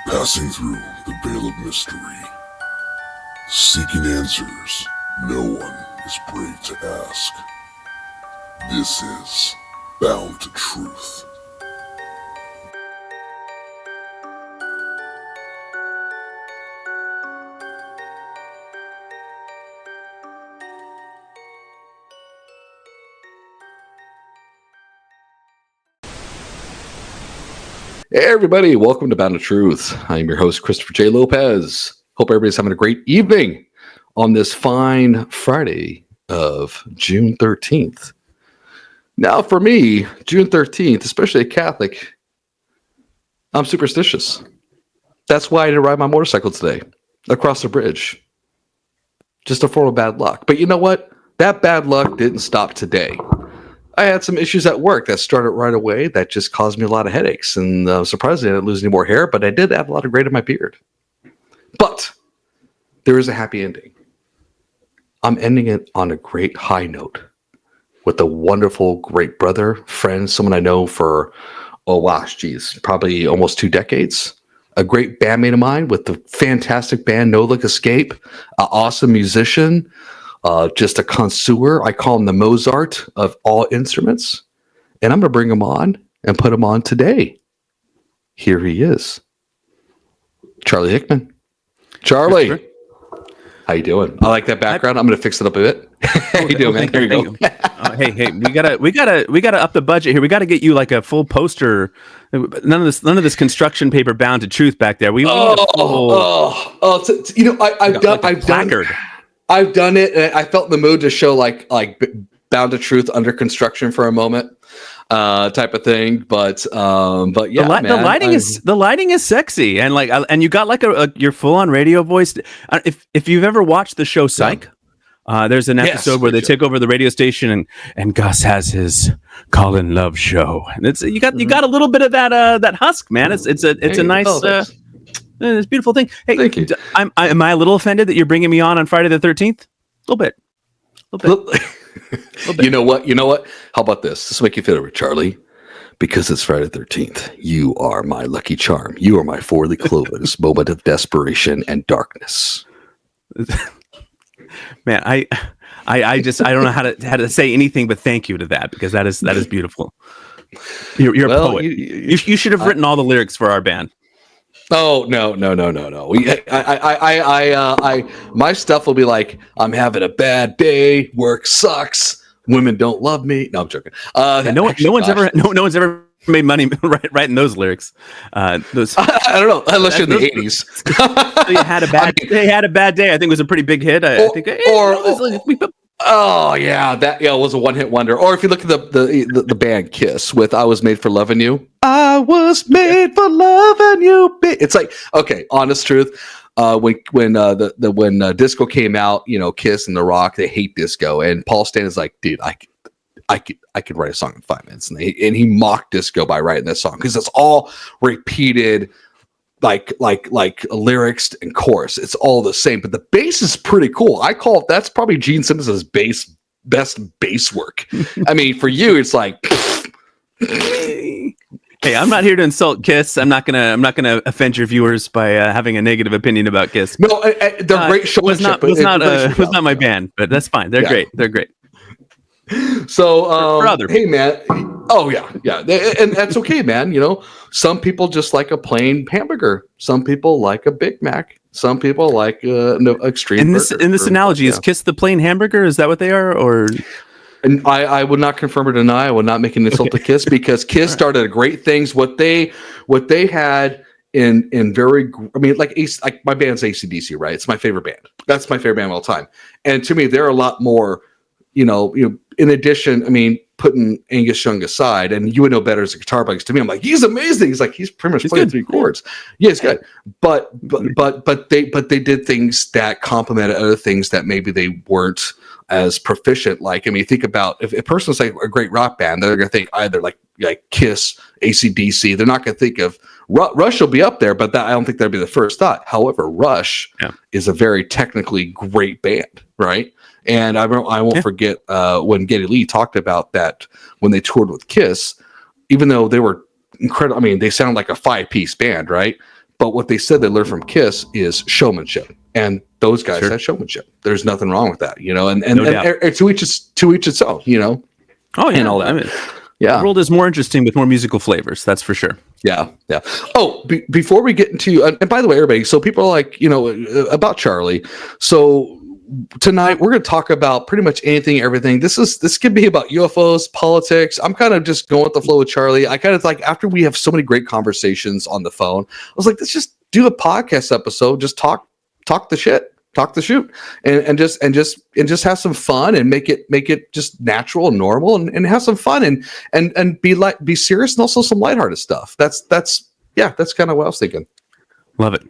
Passing through the veil of mystery, seeking answers no one is brave to ask. This is Bound to Truth. Hey everybody, welcome to Bound to Truth. I'm your host, Christopher J. Lopez. Hope everybody's having a great evening on this fine Friday of June 13th. Now for me, June 13th, especially a Catholic, I'm superstitious. That's why I didn't ride my motorcycle today across the bridge. Just a form of bad luck. But you know what? That bad luck didn't stop today. I had some issues at work that started right away that just caused me a lot of headaches. And surprisingly, I didn't lose any more hair, but I did have a lot of gray in my beard. But there is a happy ending. I'm ending it on a great high note with a wonderful, great brother, friend, someone I know for, probably almost 2 decades. A great bandmate of mine with the fantastic band No Look Escape, an awesome musician, just a connoisseur. I call him the Mozart of all instruments. And I'm going to bring him on and put him on today. Here he is. Charlie Hickman. Charlie. How you doing? I like that background. I'm going to fix it up a bit. How you doing, man? There you go. Hey, we gotta up the budget here. We gotta get you like a full poster. None of this construction paper bound to truth back there. I've done it. And I felt in the mood to show like Bound to Truth under construction for a moment, type of thing. But yeah, the lighting is sexy, and and you got like your full on radio voice. If you've ever watched the show Psych, there's an episode where they take over the radio station, and Gus has his call-in love show, and you got a little bit of that husk, man. It's a nice. It's a beautiful thing. Hey, thank you. Am I a little offended that you're bringing me on Friday the 13th? A little bit. You know what? How about this? This will make you feel it, Charlie. Because it's Friday the 13th. You are my lucky charm. You are my four-leaf clovis moment of desperation and darkness. Man, I don't know how to say anything but thank you to that, because that is beautiful. You're a poet. You should have written all the lyrics for our band. Oh no! My stuff will be like, I'm having a bad day. Work sucks. Women don't love me. No, I'm joking. No one's ever made money writing those lyrics. I don't know, unless you're in the 80s. So they had a bad day. I think it was a pretty big hit. Oh yeah, that was a one-hit wonder. Or if you look at the band Kiss with "I Was Made for Loving You," I was made for loving you. It's like, okay, honest truth. When disco came out, Kiss and The Rock, they hate disco, and Paul Stanley's like, dude, I could write a song in 5 minutes, and he mocked disco by writing that song because it's all repeated. Like lyrics and chorus, it's all the same, but the bass is pretty cool. I call that's probably Gene Simmons' best bass work. I mean, for you, it's like, hey, I'm not here to insult Kiss. I'm not gonna offend your viewers by having a negative opinion about Kiss. No, they're great showmanship. Was not my band, but that's fine. They're great. They're great. So, for other hey, man. Oh yeah, and that's okay, man. Some people just like a plain hamburger. Some people like a Big Mac. Some people like extreme. In this analogy, is Kiss the plain hamburger? Is that what they are, or? And I would not confirm or deny. I would not make an insult to Kiss, because Kiss started great things. What they had in very, I mean, like my band's AC/DC, right? It's my favorite band. That's my favorite band of all time. And to me, they're a lot more. In addition, I mean, putting Angus Young aside, and you would know better as a guitar player, because to me, I'm like, he's amazing. He's like, he's pretty much playing 3 chords. Yeah, he's good. But they did things that complemented other things that maybe they weren't as proficient. Like, I mean, think about if a person's like a great rock band, they're going to think either like Kiss, AC/DC. They're not going to think of Rush will be up there, but I don't think that'd be the first thought. However, Rush is a very technically great band, right? And I won't forget when Geddy Lee talked about that when they toured with Kiss, even though they were incredible. I mean, they sound like a 5-piece band, right? But what they said they learned from Kiss is showmanship, and those guys had showmanship. There's nothing wrong with that, and to each its own, Oh yeah, and all that. I mean, the world is more interesting with more musical flavors. That's for sure. Yeah. Oh, before we get into, and by the way, everybody, so people are like, about Charlie. So tonight we're going to talk about pretty much anything, everything. This could be about UFOs, politics. I'm kind of just going with the flow with Charlie. I kind of like, after we have so many great conversations on the phone, I was like, let's just do a podcast episode. Just talk the shit. Talk the shoot and just have some fun and make it just natural and normal and have some fun and be serious and also some lighthearted stuff. That's kind of what I was thinking. Love it.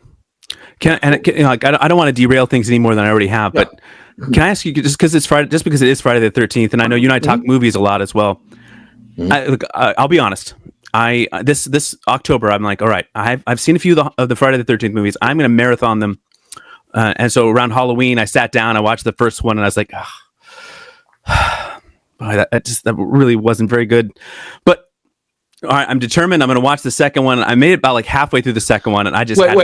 I don't want to derail things any more than I already have, but can I ask you, just because it is Friday the 13th, and I know you and I talk movies a lot as well. I'll be honest. This October, I'm like, all right, I've seen a few of the Friday the 13th movies. I'm going to marathon them. And so around Halloween, I sat down, I watched the first one, and I was like, that really wasn't very good. But all right, I'm determined. I'm going to watch the second one. I made it about like halfway through the second one, and I just wait. I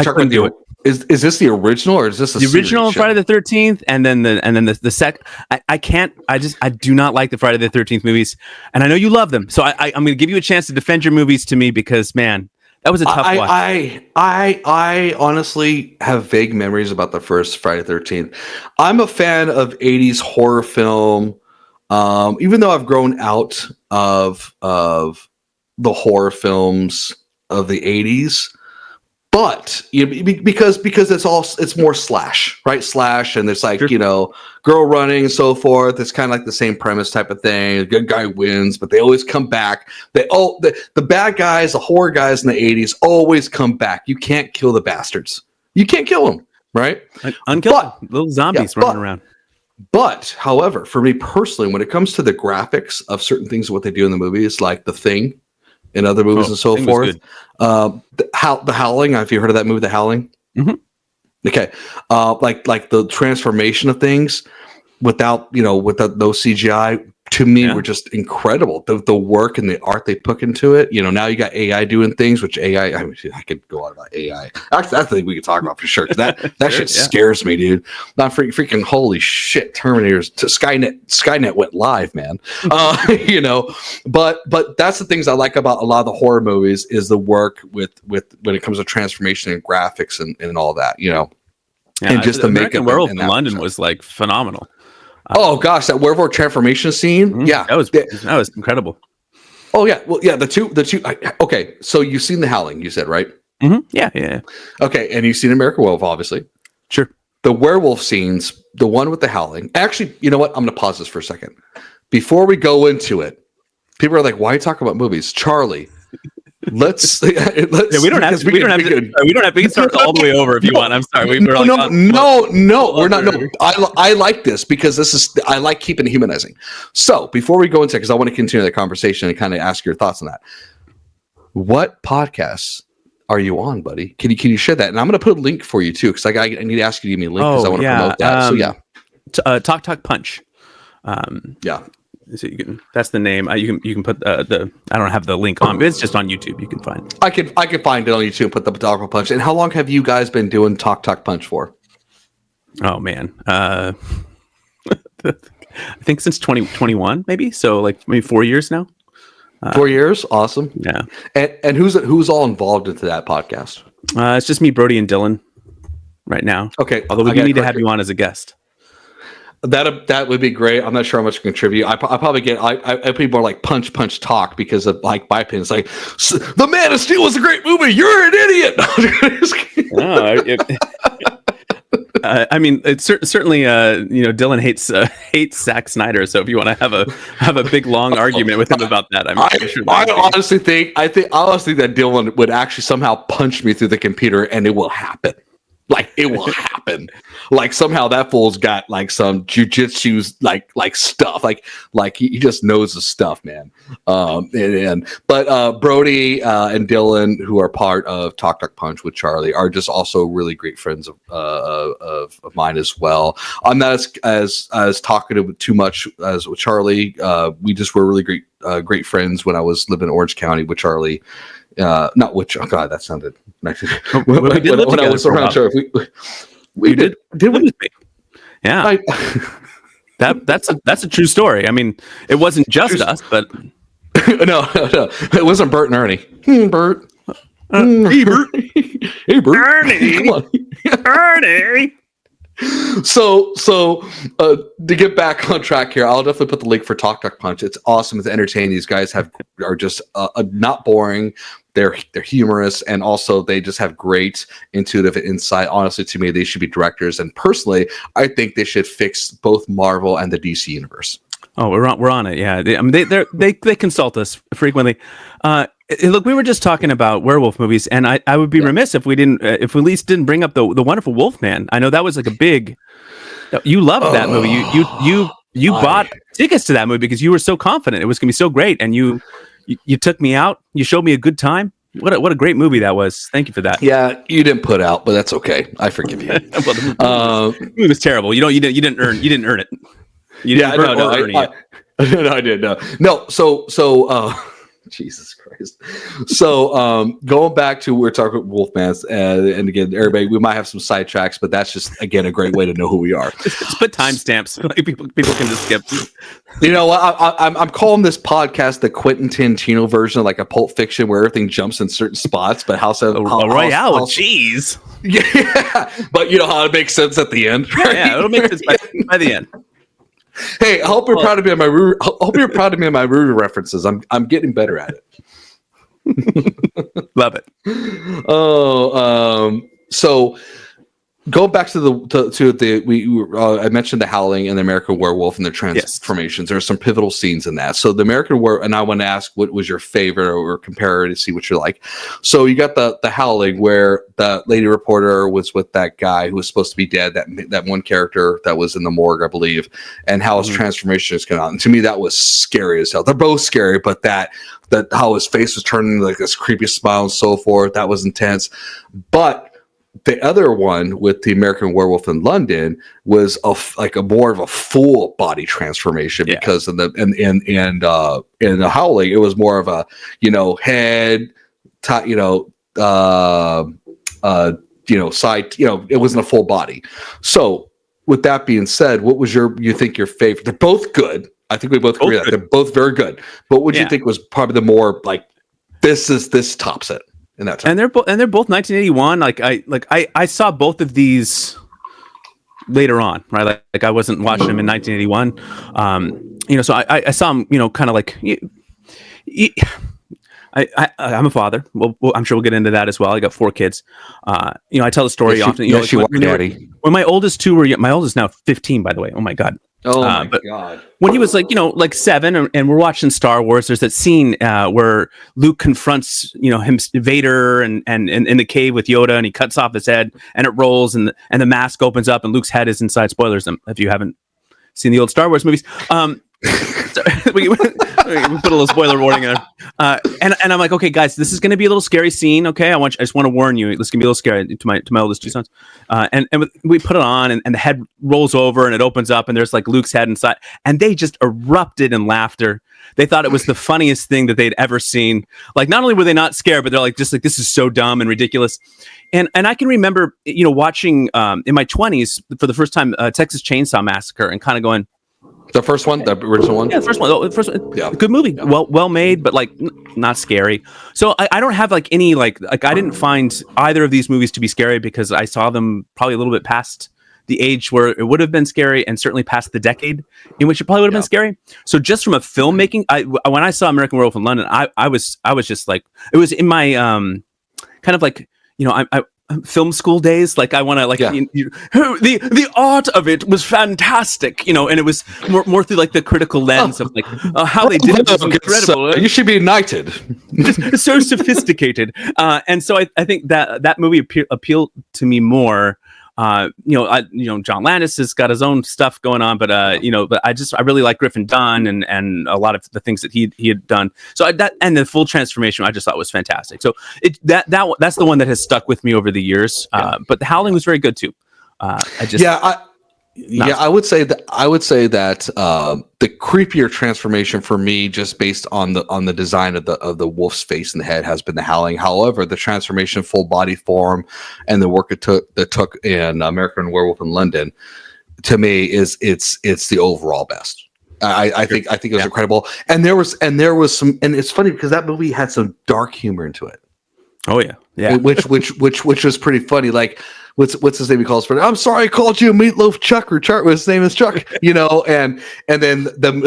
couldn't do it. Is this the original or is this the original Friday the 13th? And then the second. I do not like the Friday the 13th movies, and I know you love them. So I'm going to give you a chance to defend your movies to me because, man, that was a tough watch. I honestly have vague memories about the first Friday the 13th. I'm a fan of 80s horror film, even though I've grown out of the horror films of the 80s. But because it's more slash, right? Slash, and there's like, girl running and so forth. It's kind of like the same premise type of thing. The good guy wins, but they always come back. The bad guys, the horror guys in the 80s always come back. You can't kill the bastards. You can't kill them, right? Unkillable. Little zombies running around. But, however, for me personally, when it comes to the graphics of certain things, what they do in the movies, like The Thing, in other movies and so forth. The Howling. Have you heard of that movie, The Howling? Mm-hmm. Okay. Like the transformation of things without no CGI, to me, were just incredible. The work and the art they put into it. Now you got AI doing things, which AI, I could go on about AI. Actually, that's the thing we could talk about for sure. That shit scares me, dude. Not freaking holy shit. Terminators to Skynet went live, man. But that's the things I like about a lot of the horror movies is the work with when it comes to transformation and graphics and all that, and just the makeup. Werewolf in London was like phenomenal. Oh gosh, that werewolf transformation scene! Mm-hmm. Yeah, that was incredible. Oh yeah, well yeah, the two. Okay, so you've seen The Howling, you said, right? Mm-hmm. Yeah. Okay, and you've seen American Werewolf, obviously. Sure. The werewolf scenes, the one with The Howling. Actually, you know what? I'm going to pause this for a second before we go into it. People are like, "Why are you talking about movies, Charlie?" Let's we don't have to. We can start all the way over if you want. I'm sorry. We're not. No, I like this because I like keeping it humanizing. So before we go into it, because I want to continue the conversation and kind of ask your thoughts on that. What podcasts are you on, buddy? Can you share that? And I'm going to put a link for you too, because I need to ask you to give me a link because I want to promote that. So Talk Punch. So you can. That's the name. You can put the. I don't have the link on, but it's just on YouTube. You can find it. I can find it on YouTube and put the Talk Punch. And how long have you guys been doing Talk Punch for? Oh man, I think since 2021, maybe. So like maybe 4 years now. 4 years, awesome. Yeah. And who's all involved into that podcast? It's just me, Brody, and Dylan right now. Okay. Although we need to have you on as a guest. That would be great. I'm not sure how much to contribute. I probably get I'd be more like punch talk because of like my opinion. It's like The Man of Steel was a great movie. You're an idiot. I mean, it's certainly Dylan hates Zack Snyder. So if you want to have a big long argument with him about that, I honestly think that Dylan would actually somehow punch me through the computer, and it will happen. Like it will happen. Like somehow that fool's got like some jujitsu like stuff. Like he just knows the stuff, man. But Brody and Dylan, who are part of Talk Punch with Charlie, are just also really great friends of mine as well. I'm not as talkative too much as with Charlie. We just were really great friends when I was living in Orange County with Charlie. Not which. Oh God, that sounded nice. When I was around, sure. We did we? Yeah. That's a true story. I mean, it wasn't just us, but no, it wasn't Bert and Ernie. Bert. Hey, Bert. Hey, Bert. Ernie. Come on. Ernie. So to get back on track here, I'll definitely put the link for Talk Punch. It's awesome. It's entertaining. These guys are just not boring. They're humorous, and also they just have great intuitive insight. Honestly, to me, they should be directors. And personally, I think they should fix both Marvel and the DC universe. Oh, we're on it. Yeah, they consult us frequently. Look, we were just talking about werewolf movies, and I would be remiss if we at least didn't bring up the Wonderful Wolfman. I know that was like a big. You loved that movie. You bought tickets to that movie because you were so confident it was going to be so great, and you took me out. You showed me a good time. What a great movie that was. Thank you for that. Yeah, you didn't put out, but that's okay. I forgive you. Well, the movie was terrible. You didn't earn it. I did. No. So, Jesus Christ. So, going back to we're talking about Wolfman, and again, everybody, we might have some sidetracks, but that's just again a great way to know who we are. Just put timestamps. Like people can just skip. You know what? I'm calling this podcast the Quentin Tarantino version, like a Pulp Fiction, where everything jumps in certain spots, but Royale with cheese. Yeah, but you know how it makes sense at the end, right? Yeah, it'll make sense by the end. Hey, I hope you're proud of me on my movie references. I'm getting better at it. Love it. So going back to I mentioned the Howling and the American Werewolf and their transformations. There are some pivotal scenes in that. So the American Werewolf, and I want to ask, what was your favorite, or compare to see what you like. So you got the Howling, where the lady reporter was with that guy who was supposed to be dead, that one character that was in the morgue, I believe, and how his transformation is going on. And to me, that was scary as hell. They're both scary, but that how his face was turning like this creepy smile and so forth, that was intense. But the other one with the American Werewolf in London was a more of a full body transformation, because in the Howling, it was more of a head, side, it wasn't a full body. So with that being said, what was your favorite? They're both good. I think we both agree that they're both very good. But what do you think was probably the more like this tops it? In that time. And they're both 1981. I saw both of these later on, right? Like I wasn't watching them in 1981. So I saw them, kind of like. I'm a father. Well, I'm sure we'll get into that as well. I got 4 kids. I tell the story often. When my oldest two were, my oldest now 15, by the way. Oh my God. Oh my God! When he was like 7, and we're watching Star Wars, there's that scene where Luke confronts Vader and in the cave with Yoda, and he cuts off his head, and it rolls, and the mask opens up, and Luke's head is inside. Spoilers if you haven't seen the old Star Wars movies. We put a little spoiler warning in there. And I'm like, okay, guys, this is going to be a little scary scene. Okay, I just want to warn you, this can be a little scary to my oldest 2 sons. And we put it on, and the head rolls over, and it opens up, and there's like Luke's head inside, and they just erupted in laughter. They thought it was the funniest thing that they'd ever seen. Like, not only were they not scared, but they're like, just like, this is so dumb and ridiculous. And I can remember, watching in my 20s for the first time Texas Chainsaw Massacre, and kind of going. The first one, the original one? Yeah, the first one. Yeah. Good movie. Well made, but like not scary. So I don't have like any like I didn't find either of these movies to be scary, because I saw them probably a little bit past the age where it would have been scary, and certainly past the decade in which it probably would have been scary. So just from a filmmaking, when I saw American Werewolf in London, I was just like, it was in my kind of like, I film school days, like I want to like the art of it was fantastic, and it was more through like the critical lens of like how they did it was incredible. You should be knighted. It's so sophisticated, and so I think that movie appealed to me more. John Landis has got his own stuff going on, but but I really like Griffin Dunn and a lot of the things that he had done. So that and the full transformation I just thought was fantastic. So that's the one that has stuck with me over the years. But The Howling was very good too. Yeah, I would say that the creepier transformation for me, just based on the design of the wolf's face and the head, has been the Howling. However, the transformation, full body form, and the work it took in American Werewolf in London, to me, it's the overall best. I think it was incredible, and there was some, and it's funny because that movie had some dark humor into it. Oh yeah, which was pretty funny. Like, what's his name? He calls for. I'm sorry, I called you Meatloaf Chuck, or Chuck. His name is Chuck. And then they're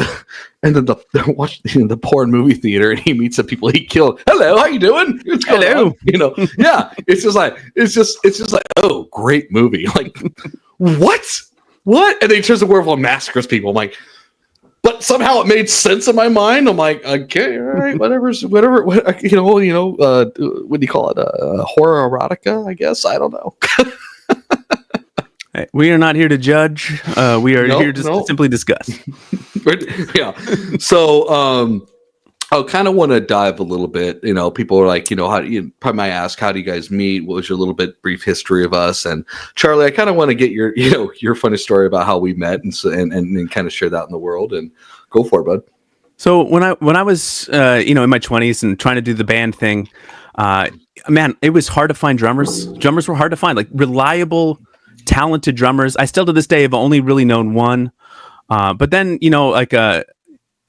watching the porn movie theater, and he meets the people he killed. Hello, how you doing? Hello. Yeah. It's just like, oh, great movie. Like, what? And then he turns the werewolf and massacres people. I'm like, but somehow it made sense in my mind. I'm like, okay, all right, whatever. What do you call it? Horror erotica, I guess. I don't know. Hey, we are not here to judge. We are here to simply discuss. Yeah. So, I kind of want to dive a little bit. People are like, how you probably might ask, how do you guys meet? What was your little bit brief history of us? And Charlie, I kind of want to get your funny story about how we met, and kind of share that in the world. And go for it, bud. So when I was in my 20s and trying to do the band thing, man, it was hard to find drummers. Drummers were hard to find, like reliable, talented drummers. I still to this day have only really known one. But then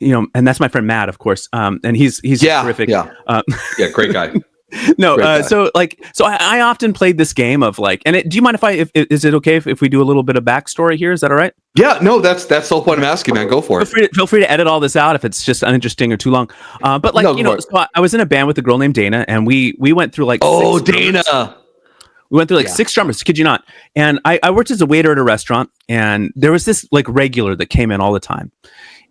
and that's my friend Matt, of course. And he's terrific. Yeah. Great guy. No, so I often played this game of like, and do you mind if is it okay if we do a little bit of backstory here? Is that all right? Yeah, no, that's the whole point I'm asking, man. Go for it. Feel free to edit all this out if it's just uninteresting or too long. But so I was in a band with a girl named Dana, and we went through like Dana. We went through like 6 drummers, kid you not. And I worked as a waiter at a restaurant, and there was this like regular that came in all the time.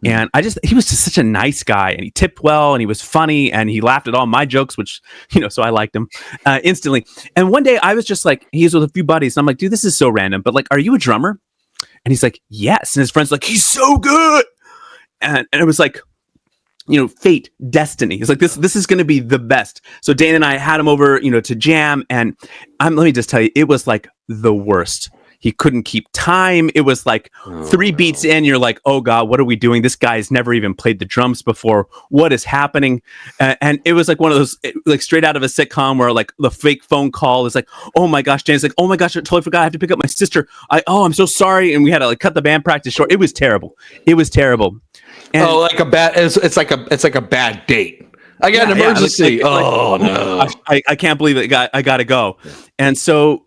And he was just such a nice guy, and he tipped well, and he was funny, and he laughed at all my jokes, which, so I liked him instantly. And one day I was just like, he's with a few buddies, and I'm like, dude, this is so random, but like, are you a drummer? And he's like, yes. And his friend's like, he's so good. And it was like, fate, destiny. He's like, this is going to be the best. So Dana and I had him over, to jam. And let me just tell you, it was like the worst. He couldn't keep time. It was like 3 beats in, you're like, oh God, what are we doing? This guy's never even played the drums before. What is happening? And it was like one of those, like straight out of a sitcom where like the fake phone call is like, oh my gosh, Jane's like, oh my gosh, I totally forgot. I have to pick up my sister. I'm so sorry. And we had to like cut the band practice short. It was terrible. And, like a bad, it's like a bad date. I got an emergency. No. I can't believe it. I got to go. And so,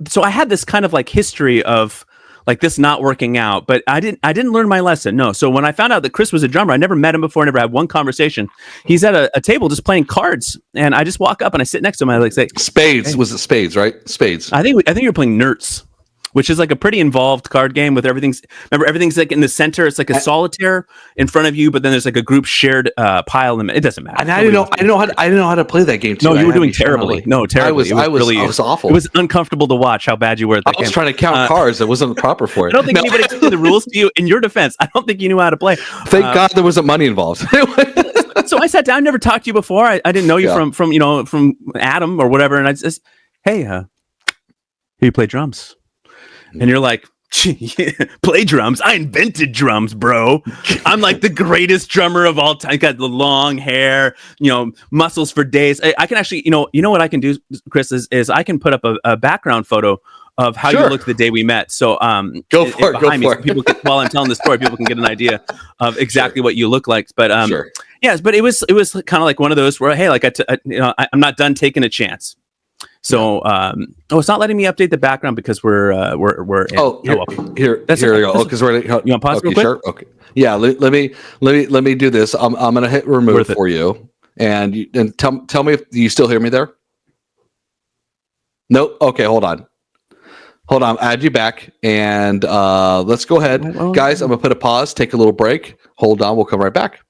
so I had this kind of like history of like this not working out, but I didn't learn my lesson. No. So when I found out that Chris was a drummer, I never met him before, never had one conversation. He's at a table just playing cards, and I just walk up and I sit next to him. I like say, Spades. Hey. Was it Spades, right? Spades. I think you're playing Nerds, which is like a pretty involved card game with everything's like in the center. It's like a solitaire in front of you, but then there's like a group shared pile. It doesn't matter. And I didn't know how to play that game too. No, you were doing terribly. No, terribly. I was awful. It was uncomfortable to watch how bad you were at that game. I was trying to count cards. It wasn't proper for it. I don't think anybody explained the rules to you. In your defense, I don't think you knew how to play. Thank God there wasn't money involved. So I sat down, never talked to you before. I didn't know you from Adam or whatever. And I just, hey, you play drums. And you're like, play drums? I invented drums, bro. I'm like the greatest drummer of all time. Got the long hair, muscles for days. I can actually, you know what I can do, Chris, is I can put up a background photo of how you looked the day we met. So go for it. People can, while I'm telling the story, people can get an idea of exactly what you look like. But yes, but it was kind of like one of those where, hey, like I'm not done taking a chance. So, it's not letting me update the background because we're here we go. Oh, because we're you want pause real quick? Sure. Okay. Yeah. Let me do this. I'm gonna hit remove for you, and tell me if you still hear me there. Nope. Okay. Hold on. Add you back, and let's go ahead, guys. I'm gonna put a pause. Take a little break. Hold on. We'll come right back.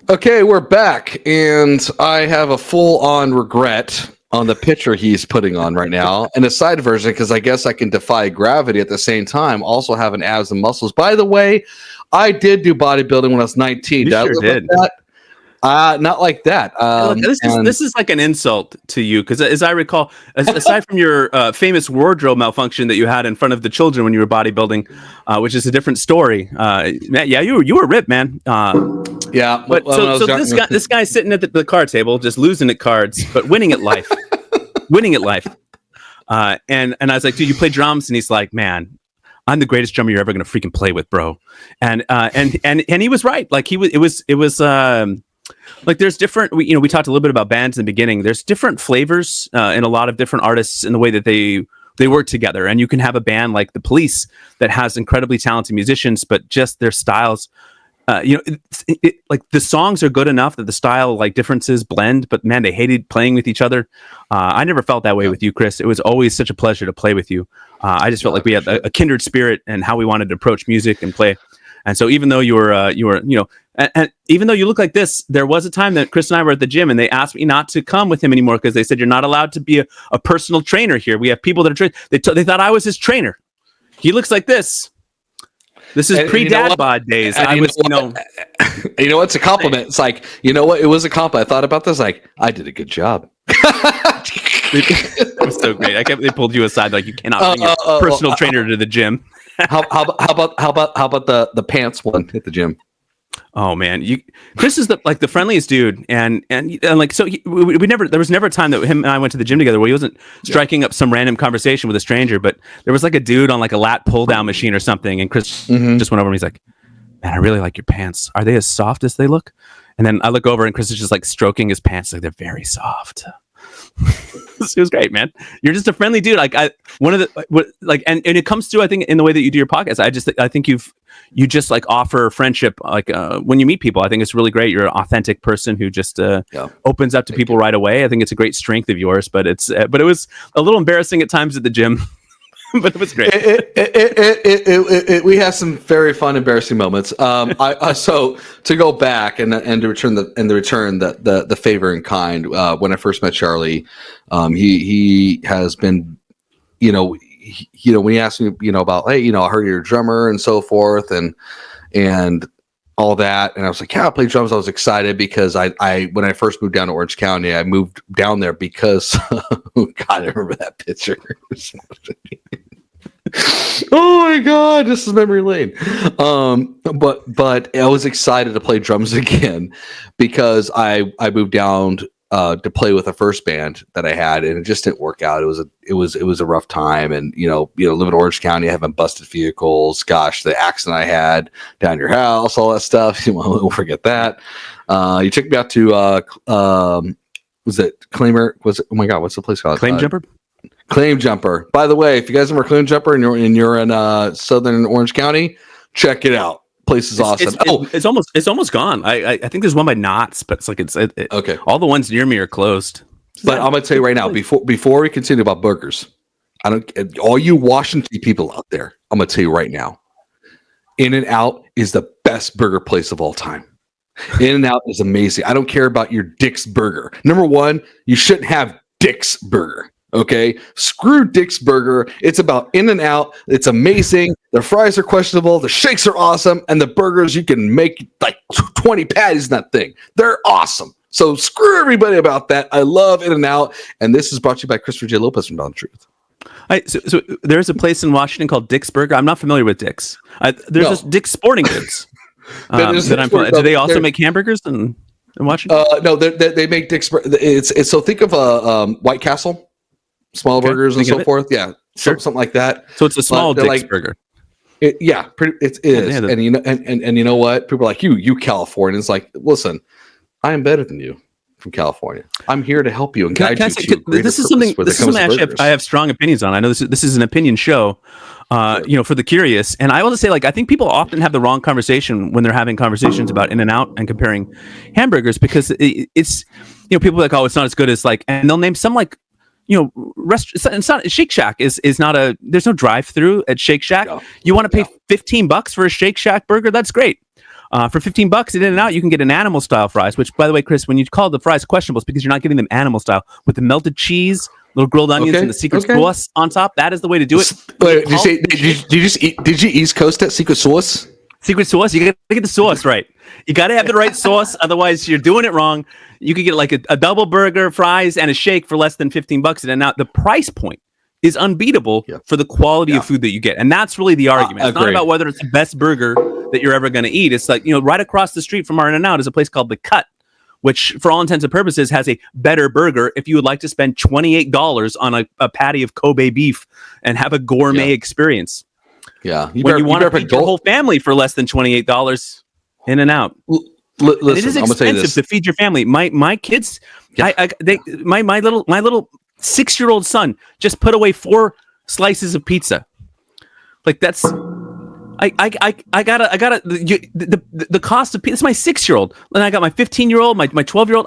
Okay, we're back, and I have a full-on regret on the picture he's putting on right now, and a side version because I guess I can defy gravity at the same time. Also having abs and muscles. By the way, I did do bodybuilding when I was 19. You sure did. That? Not like that. Look, this is like an insult to you because, as I recall, aside from your famous wardrobe malfunction that you had in front of the children when you were bodybuilding, which is a different story. Yeah, you were ripped, man. Yeah, but so this guy's sitting at the card table, just losing at cards, but winning at life, winning at life. And I was like, dude, you play drums, and he's like, man, I'm the greatest drummer you're ever gonna freaking play with, bro. And he was right. Like it was. Like there's different, we talked a little bit about bands in the beginning. There's different flavors in a lot of different artists in the way that they work together. And you can have a band like The Police that has incredibly talented musicians, but just their styles, like the songs are good enough that the style like differences blend, but man, they hated playing with each other. I never felt that way with you, Chris. It was always such a pleasure to play with you. I just felt like we had a kindred spirit and how we wanted to approach music and play. And so even though you were, and even though you look like this, there was a time that Chris and I were at the gym and they asked me not to come with him anymore because they said, you're not allowed to be a personal trainer here. We have people that are trained. They thought I was his trainer. He looks like this. This is pre-dad bod days. I was, you know, it's a compliment. It's like, you know what? It was a compliment. I thought about this. Like, I did a good job. It was so great. They pulled you aside. Like, you cannot bring your personal trainer to the gym. How about the pants one at the gym? Oh man, Chris is the friendliest dude, and like so there was never a time that him and I went to the gym together where he wasn't striking up some random conversation with a stranger. But there was like a dude on like a lat pull down machine or something, and Chris just went over and he's like, "Man, I really like your pants. Are they as soft as they look?" And then I look over and Chris is just like stroking his pants, like they're very soft. It was great, man. You're just a friendly dude. Like and it comes through, I think, in the way that you do your podcast. I think you just like offer friendship. Like when you meet people, I think it's really great. You're an authentic person who just opens up to people right away. I think it's a great strength of yours. But it was a little embarrassing at times at the gym. But it was great. We had some very fun, embarrassing moments. So to go back and to return the favor in kind. When I first met Charlie, he has been, when he asked me, about, hey, I heard you're a drummer and so forth, and all that, and I was like, yeah, I play drums. I was excited because I when I first moved down to Orange County, I moved down there because God, I remember that picture. Oh my God, this is memory lane. But I was excited to play drums again because I moved down to play with the first band that I had, and it just didn't work out. It was a rough time, and live in Orange County, having busted vehicles. Gosh, the accident I had down your house, all that stuff. You won't forget that. You took me out to was it Claimer? Was it? Oh my God, what's the place called? Claim Jumper. Claim Jumper. By the way, if you guys remember Claim Jumper and you're in Southern Orange County, check it out. Place is awesome. It's almost gone. I think there's one by Knott's, but it's like okay. All the ones near me are closed. But I'm gonna tell you right now, before we continue about burgers, all you Washington people out there, I'm gonna tell you right now, In-N-Out is the best burger place of all time. In-N-Out is amazing. I don't care about your Dick's Burger. Number one, you shouldn't have Dick's Burger. Okay, screw Dick's Burger. It's about In-N-Out. It's amazing. The fries are questionable. The shakes are awesome, and the burgers, you can make like 20 patties in that thing. They're awesome. So screw everybody about that. I love In-N-Out, and this is brought to you by Christopher J. Lopez from Bound To Truth. So there's a place in Washington called Dick's Burger. I'm not familiar with Dick's. There's Dick's Sporting Goods. Do they also make hamburgers in Washington? No, they make Dick's. It's so think of a White Castle. Small burgers and so forth. Yeah. Sure. Something like that. So it's a small Dick's burger. It is. And you know what? People are like, you Californians, like, listen, I am better than you from California. I'm here to help you and guide you to this is something I have strong opinions on. I know this is an opinion show, for the curious. And I will just say, like, I think people often have the wrong conversation when they're having conversations about In-N-Out and comparing hamburgers, because it's people are like, oh, it's not as good as like, and they'll name some like, it's not Shake Shack is not there's no drive-through at Shake Shack. No. You want to pay $15 for a Shake Shack burger? That's great. For $15 at In-N-Out, you can get an animal style fries, which, by the way, Chris, when you call the fries questionable, it's because you're not getting them animal style with the melted cheese, little grilled onions, and the secret sauce on top. That is the way to do it. Did you East Coast that secret sauce? Secret sauce. You got to get the sauce right. You got to have the right sauce. Otherwise, you're doing it wrong. You could get like a double burger, fries, and a shake for less than $15. And now the price point is unbeatable for the quality of food that you get. And that's really the argument. It's not about whether it's the best burger that you're ever going to eat. It's like, right across the street from our In-N-Out is a place called The Cut, which for all intents and purposes has a better burger if you would like to spend $28 on a patty of Kobe beef and have a gourmet experience. Yeah. You want to feed your whole family for less than $28, In-N-Out. Listen, it is expensive to feed your family. My kids, my little 6-year-old son just put away 4 slices of pizza. Like that's, I gotta the cost of pizza. It's my 6-year-old, and I got my 15-year-old, my 12-year-old.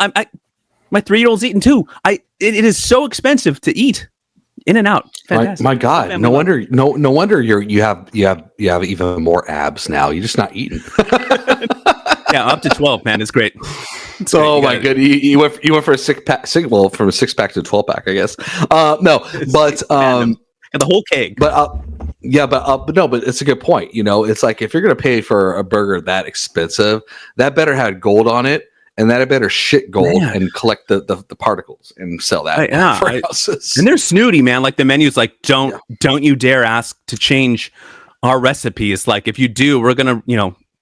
My 3-year-old's eating too. It is so expensive to eat. In-N-Out. Fantastic. My God, no wonder you have even more abs now. You're just not eating. Yeah, up to 12, man. It's great. My God, you went for a from a 6-pack to a 12-pack, I guess. No, but and the whole keg. But it's a good point. It's like if you're gonna pay for a burger that expensive, that better have gold on it. And that I better shit gold and collect the particles and sell that for houses. And they're snooty, man. Like the menu's like, don't you dare ask to change our recipe. It's like, if you do, we're gonna,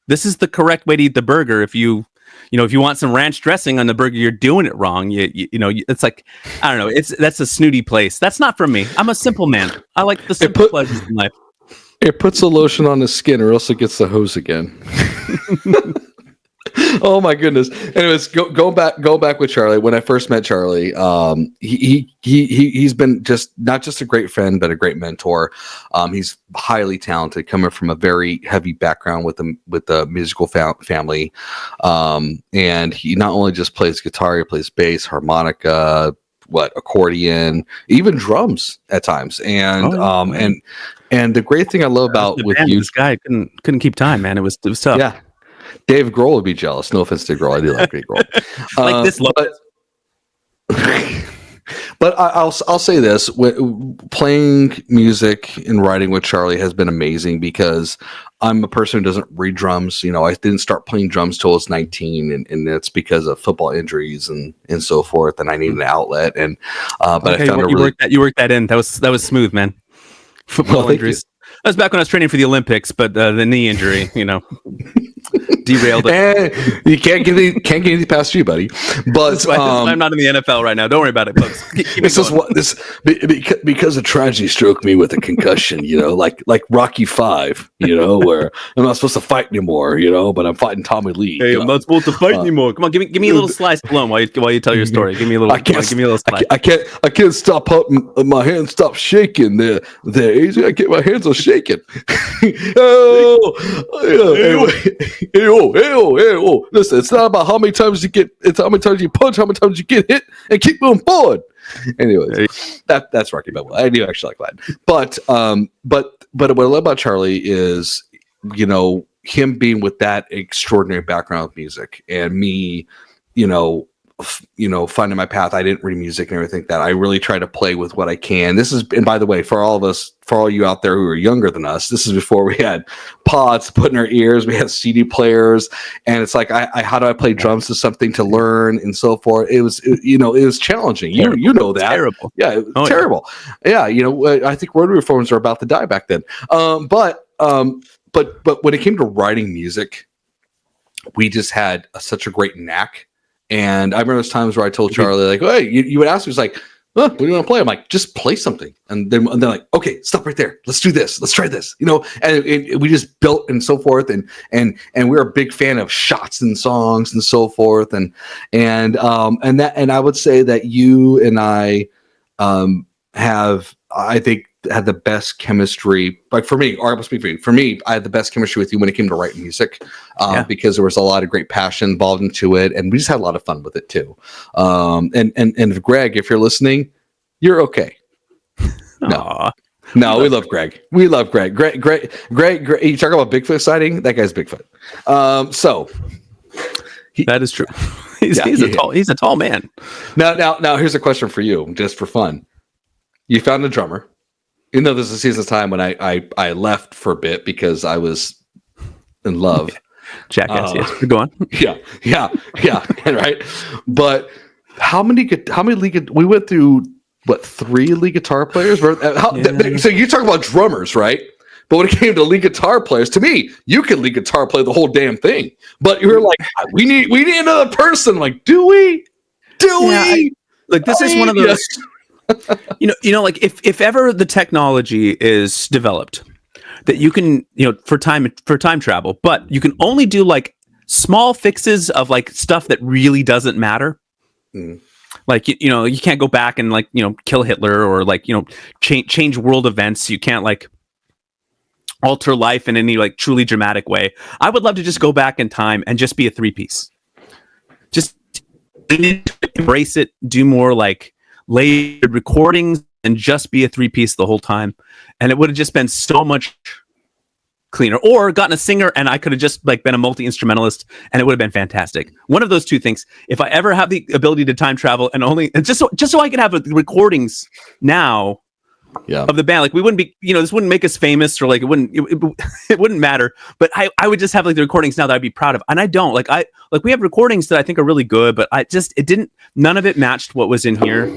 this is the correct way to eat the burger. If you want some ranch dressing on the burger, you're doing it wrong. It's like, I don't know. That's a snooty place. That's not for me. I'm a simple man. I like the simple pleasures in life. It puts the lotion on the skin, or else it gets the hose again. Oh my goodness. Anyways, go back with Charlie. When I first met Charlie, he's been not just a great friend, but a great mentor. He's highly talented, coming from a very heavy background with the musical family. And he not only just plays guitar, he plays bass, harmonica, accordion, even drums at times. And and the great thing I love about with you, this guy couldn't keep time, man. It was tough. Yeah. Dave Grohl would be jealous. No offense to Grohl. I do like Dave Grohl. Like this, but I'll say this: playing music and writing with Charlie has been amazing, because I'm a person who doesn't read drums. I didn't start playing drums till I was 19, and it's because of football injuries and so forth. And I needed an outlet. And but I found you worked that in. That was smooth, man. Football injuries. That was back when I was training for the Olympics, but the knee injury, derailed it. You can't get any past you, buddy. But that's why I'm not in the NFL right now. Don't worry about it, folks. Because a tragedy struck me with a concussion. Like Rocky V. Where I'm not supposed to fight anymore. But I'm fighting Tommy Lee. Hey, I'm not supposed to fight anymore. Come on, give me a little slice of blown while you tell your story. Give me a little. Give me a little slice. I can't stop my hands stop shaking. There. I get my hands are shaking. Oh. Listen, it's not about how many times you get. It's how many times you punch, how many times you get hit, and keep moving forward. Anyways, that's Rocky Balboa. I do actually like that. But what I love about Charlie is, him being with that extraordinary background with music, and me, finding my path. I didn't read music and everything that I really try to play with what I can. And by the way, for all you out there who are younger than us, this is before we had pods to put in our ears. We had CD players, and it's like, how do I play drums to something to learn and so forth. It was challenging. Terrible. You know that. Terrible. Yeah. Terrible. Yeah. I think rotary phones were about to die back then. But when it came to writing music, we just had such a great knack. And I remember those times where I told Charlie, like, hey, you would ask me, he's like, what do you want to play? I'm like, just play something. And then they're like, okay, stop right there. Let's do this. Let's try this. And we just built and so forth. And we're a big fan of shots and songs and so forth. And I would say that you and I have, I think, had the best chemistry. Like for me, or I will speak for you. For me, I had the best chemistry with you when it came to writing music, because there was a lot of great passion involved into it, and we just had a lot of fun with it too. And Greg, if you're listening, you're okay. No, we love Greg. We love Greg. Greg. You talk about Bigfoot sighting? That guy's Bigfoot. That is true. He's a tall man. Now here's a question for you, just for fun. You found a drummer. There's a season of time when I left for a bit because I was and love. Jackass, yes. Go on. Yeah, right. But how many lead? We went through what 3 lead guitar players? So you talk about drummers, right? But when it came to lead guitar players, to me, you can lead guitar play the whole damn thing. But you're like, we need another person. Like, do we? Like, this is one of those. Like if ever the technology is developed that you can, for time travel, but you can only do like small fixes of like stuff that really doesn't matter. Like, you can't go back and like, kill Hitler or like, change world events. You can't like alter life in any like truly dramatic way. I would love to just go back in time and just be a 3-piece. Just embrace it, do more like layered recordings and just be a 3-piece the whole time. And it would have just been so much cleaner, or gotten a singer and I could have just like been a multi-instrumentalist and it would have been fantastic. One of those two things. If I ever have the ability to time travel and just so I could have recordings now of the band, like we wouldn't be, this wouldn't make us famous or like it wouldn't matter, but I would just have like the recordings now that I'd be proud of. And I don't we have recordings that I think are really good, but none of it matched what was in here.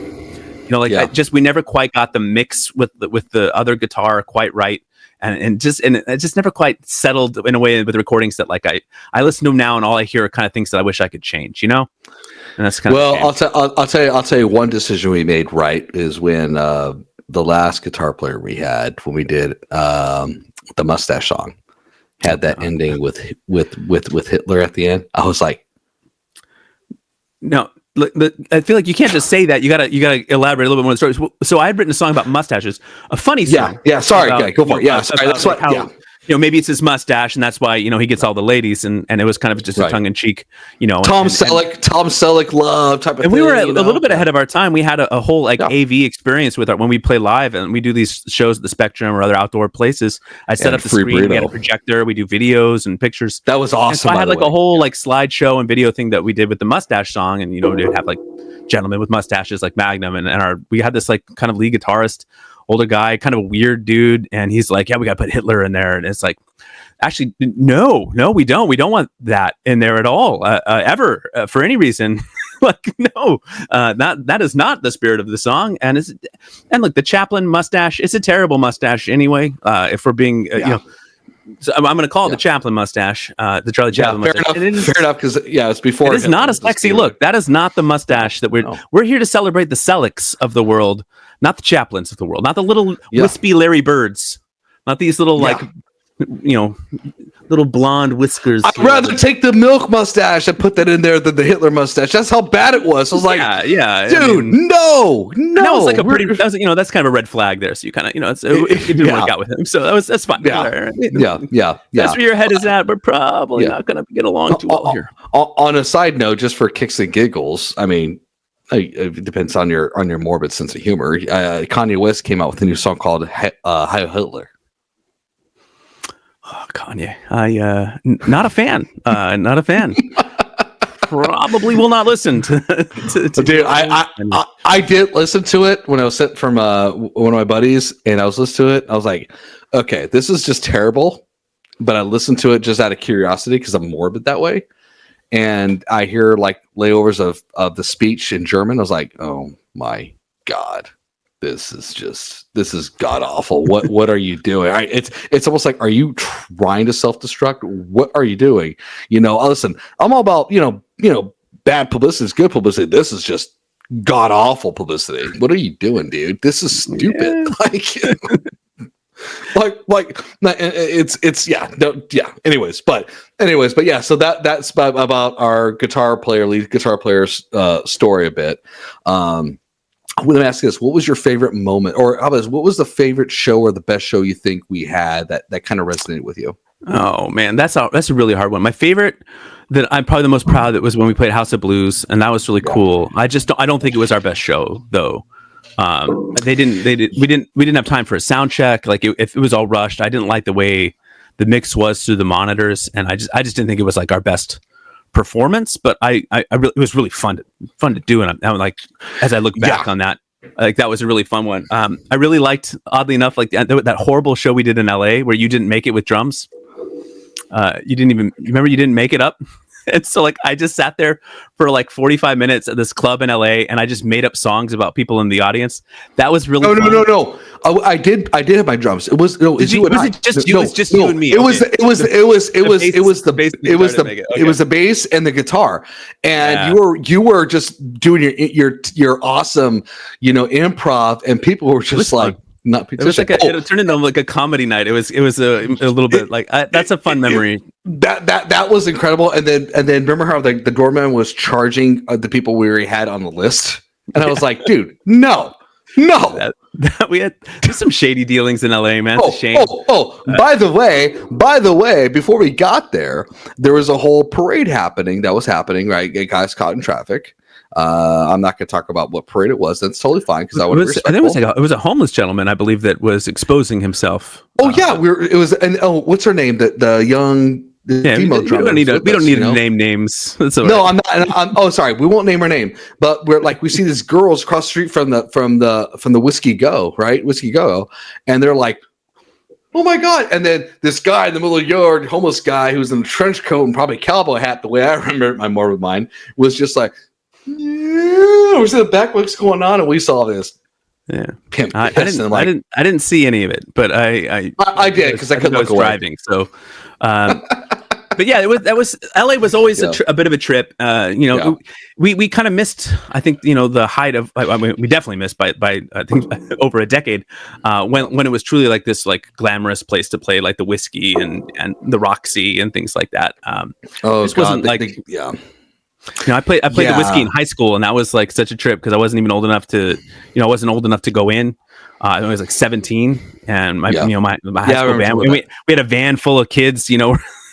We never quite got the mix with the other guitar quite right. And it just never quite settled in a way with the recordings that like I listen to them now and all I hear are kind of things that I wish I could change, And that's kind of I'll tell you one decision we made right is when the last guitar player we had when we did the Mustache song had that ending with Hitler at the end. I was like, no. I feel like you can't just say that. You gotta elaborate a little bit more on the story. So I had written a song about mustaches, a funny song. Yeah. Sorry, go for it. Yeah, sorry. That's what. Yeah. Maybe it's his mustache, and that's why he gets all the ladies, and it was kind of just a tongue in cheek, Tom Selleck love type of thing. And we were a little bit ahead of our time. We had a whole AV experience with when we play live, and we do these shows at the Spectrum or other outdoor places. I set up the screen, we had a projector, we do videos and pictures. That was awesome. And so I had like a whole like slideshow and video thing that we did with the mustache song, and we'd have like gentlemen with mustaches like Magnum, and we had this like kind of lead guitarist, older guy, kind of a weird dude, and he's like, yeah, we got to put Hitler in there. And it's like, actually, no, we don't want that in there at all, ever, for any reason. Like, no, that is not the spirit of the song. And look, the Chaplin mustache, it's a terrible mustache anyway, if we're being, so I'm going to call it the Chaplin mustache, the Charlie Chaplin mustache. Fair enough, because it's before. It is not a sexy look. That is not the mustache that we're here to celebrate the Sellecks of the world, not the Chaplins of the world, not the little wispy Larry Birds, not these little little blonde whiskers. I'd rather take the milk mustache and put that in there than the Hitler mustache. That's how bad it was. I was like, dude, no. That was like that's kind of a red flag there. So you kind of, it didn't work out with him. So that's fine. Yeah. That's where your head is at. We're probably not going to get along too well here. On a side note, just for kicks and giggles, I mean, it depends on your morbid sense of humor. Kanye West came out with a new song called Heil Hitler. Oh, Kanye, not a fan. Not a fan. Probably will not listen to dude. I did listen to it when I was sent from one of my buddies, and I was listening to it. I was like, okay, this is just terrible. But I listened to it just out of curiosity because I'm morbid that way. And I hear like layovers of the speech in German. I was like, oh my God. This is god awful. What are you doing? It's almost like, are you trying to self-destruct? What are you doing? Listen, I'm all about, bad publicity is good publicity. This is just god awful publicity. What are you doing, dude? This is stupid. Anyways, but yeah, so that's about our lead guitar player's story a bit. Let me ask you this: what was your favorite moment, or what was the favorite show or the best show you think we had that kind of resonated with you? Oh man, that's a really hard one. My favorite that I'm probably the most proud of was when we played House of Blues, and that was really cool. I don't think it was our best show though. We didn't have time for a sound check. Like if it was all rushed, I didn't like the way the mix was through the monitors, and I just didn't think it was like our best performance. But it was really fun to do, and I'm like, as I look back on that, like that was a really fun one. I really liked, oddly enough, like that horrible show we did in LA where you didn't make it with drums. you didn't make it up. And so like I just sat there for like 45 minutes at this club in LA and I just made up songs about people in the audience. That was really fun. No. I did have my drums. It was no, It was just you and me. It was the bass and the guitar. And you were just doing your awesome, improv, and people were just like fun. It turned into like a comedy night. It was a little bit like that's a fun memory. That was incredible. And then remember how the doorman was charging the people we already had on the list, and I was like, dude, no. We had some shady dealings in LA, man. It's a shame. By the way, before we got there was a whole parade happening. Right? Guys caught in traffic. I'm not going to talk about what parade it was. That's totally fine because I was. I think it was a homeless gentleman, I believe, that was exposing himself. What's her name? The young. We don't need to name names. No, I'm not. Sorry, we won't name her name. But we see these girls across the street from the Whiskey Go, right? Whiskey Go, and they're like, oh my God. And then this guy in the middle of the yard, homeless guy who's in a trench coat and probably cowboy hat, the way I remember it, my morbid mind, was just like, yeah, we're in the back, what's going on? And we saw this. Yeah. I didn't see any of it, but I did because I couldn't look away. Driving. So, but yeah, LA was always a bit of a trip. We kind of missed, I think, the height of, we definitely missed by I think over a decade, when it was truly like this like glamorous place to play, like the Whiskey and the Roxy and things like that. Wasn't I played the Whiskey in high school, and that was like such a trip because I wasn't even old enough to, I wasn't old enough to go in. I was like 17, and my high school band. We had a van full of kids.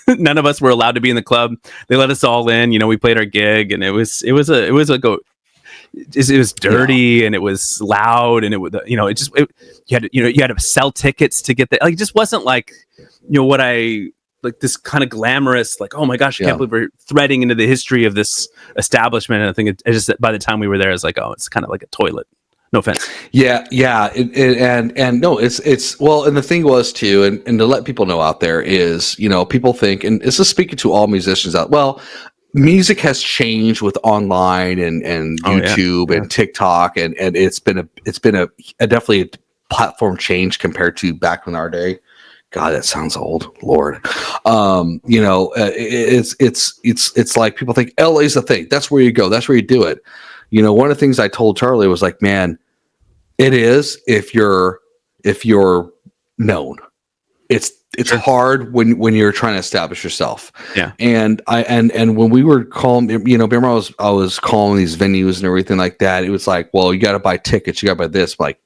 None of us were allowed to be in the club. They let us all in. We played our gig, and it was dirty and it was loud, and you had to sell tickets to get there. Like, it just wasn't like what I. Like this kind of glamorous, like, oh my gosh, I can't believe we're threading into the history of this establishment. And I think it just, by the time we were there, it's like, oh, it's kind of like a toilet. No offense. Yeah. And no, it's well, and the thing was too, and to let people know out there is, people think, and this is speaking to all musicians out, well, music has changed with online and YouTube and TikTok, and it's been a definitely a platform change compared to back in our day. God, that sounds old, Lord. It's like people think LA's the thing. That's where you go. That's where you do it. One of the things I told Charlie was like, man, it is if you're known. It's hard when you're trying to establish yourself. Yeah. And when we were calling, remember I was calling these venues and everything like that. It was like, well, you got to buy tickets. You got to buy this. Like,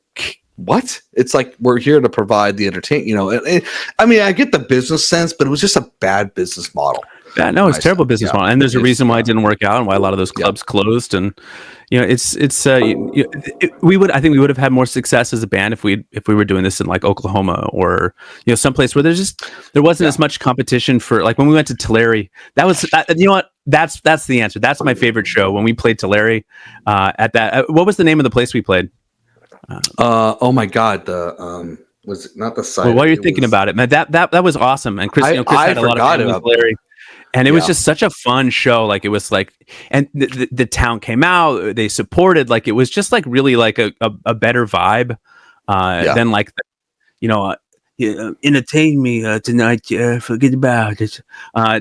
what? It's like, we're here to provide the entertainment. I mean, I get the business sense, but it was just a bad business model. Yeah, no, it's a terrible business model, and there's a reason why it didn't work out, and why a lot of those clubs closed. And I think we would have had more success as a band if we were doing this in like Oklahoma or someplace where there wasn't as much competition for, like, when we went to Tulare. That was that's the answer. That's my favorite show, when we played Tulare. At that, what was the name of the place we played? Oh my God, was it not the site? Well, while you're thinking about it, man, that was awesome. And Chris had a lot of fun with Larry, and it was just such a fun show. Like, it was like, and the town came out, they supported, like, it was just like really like a better vibe than like, entertain me tonight. Forget about it.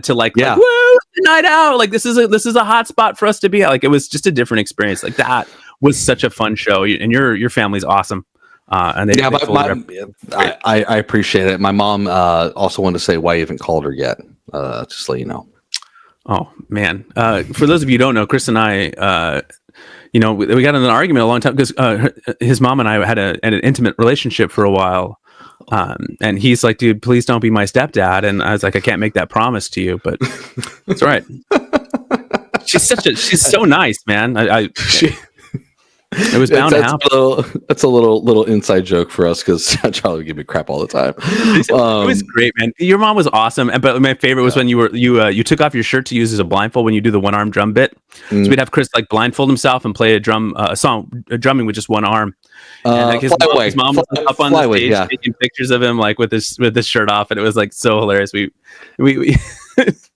To like, woo, night out. Like, this is a hot spot for us to be at. Like, it was just a different experience. Like, that was such a fun show, and your family's awesome. And I appreciate it. My mom also wanted to say why you haven't called her yet. Just to let you know. Oh man, for those of you who don't know, Chris and I, we got in an argument a long time because his mom and I had an intimate relationship for a while. And he's like, dude, please don't be my stepdad. And I was like, I can't make that promise to you, but it's all right. She's so nice, man. It was bound to happen. That's a little inside joke for us because Charlie would give me crap all the time. It was great, man. Your mom was awesome, but my favorite was when you took off your shirt to use as a blindfold when you do the one arm drum bit. So we'd have Chris like blindfold himself and play a song drumming with just one arm, And like his mom was up on the stage taking pictures of him like with his shirt off, and it was like so hilarious. We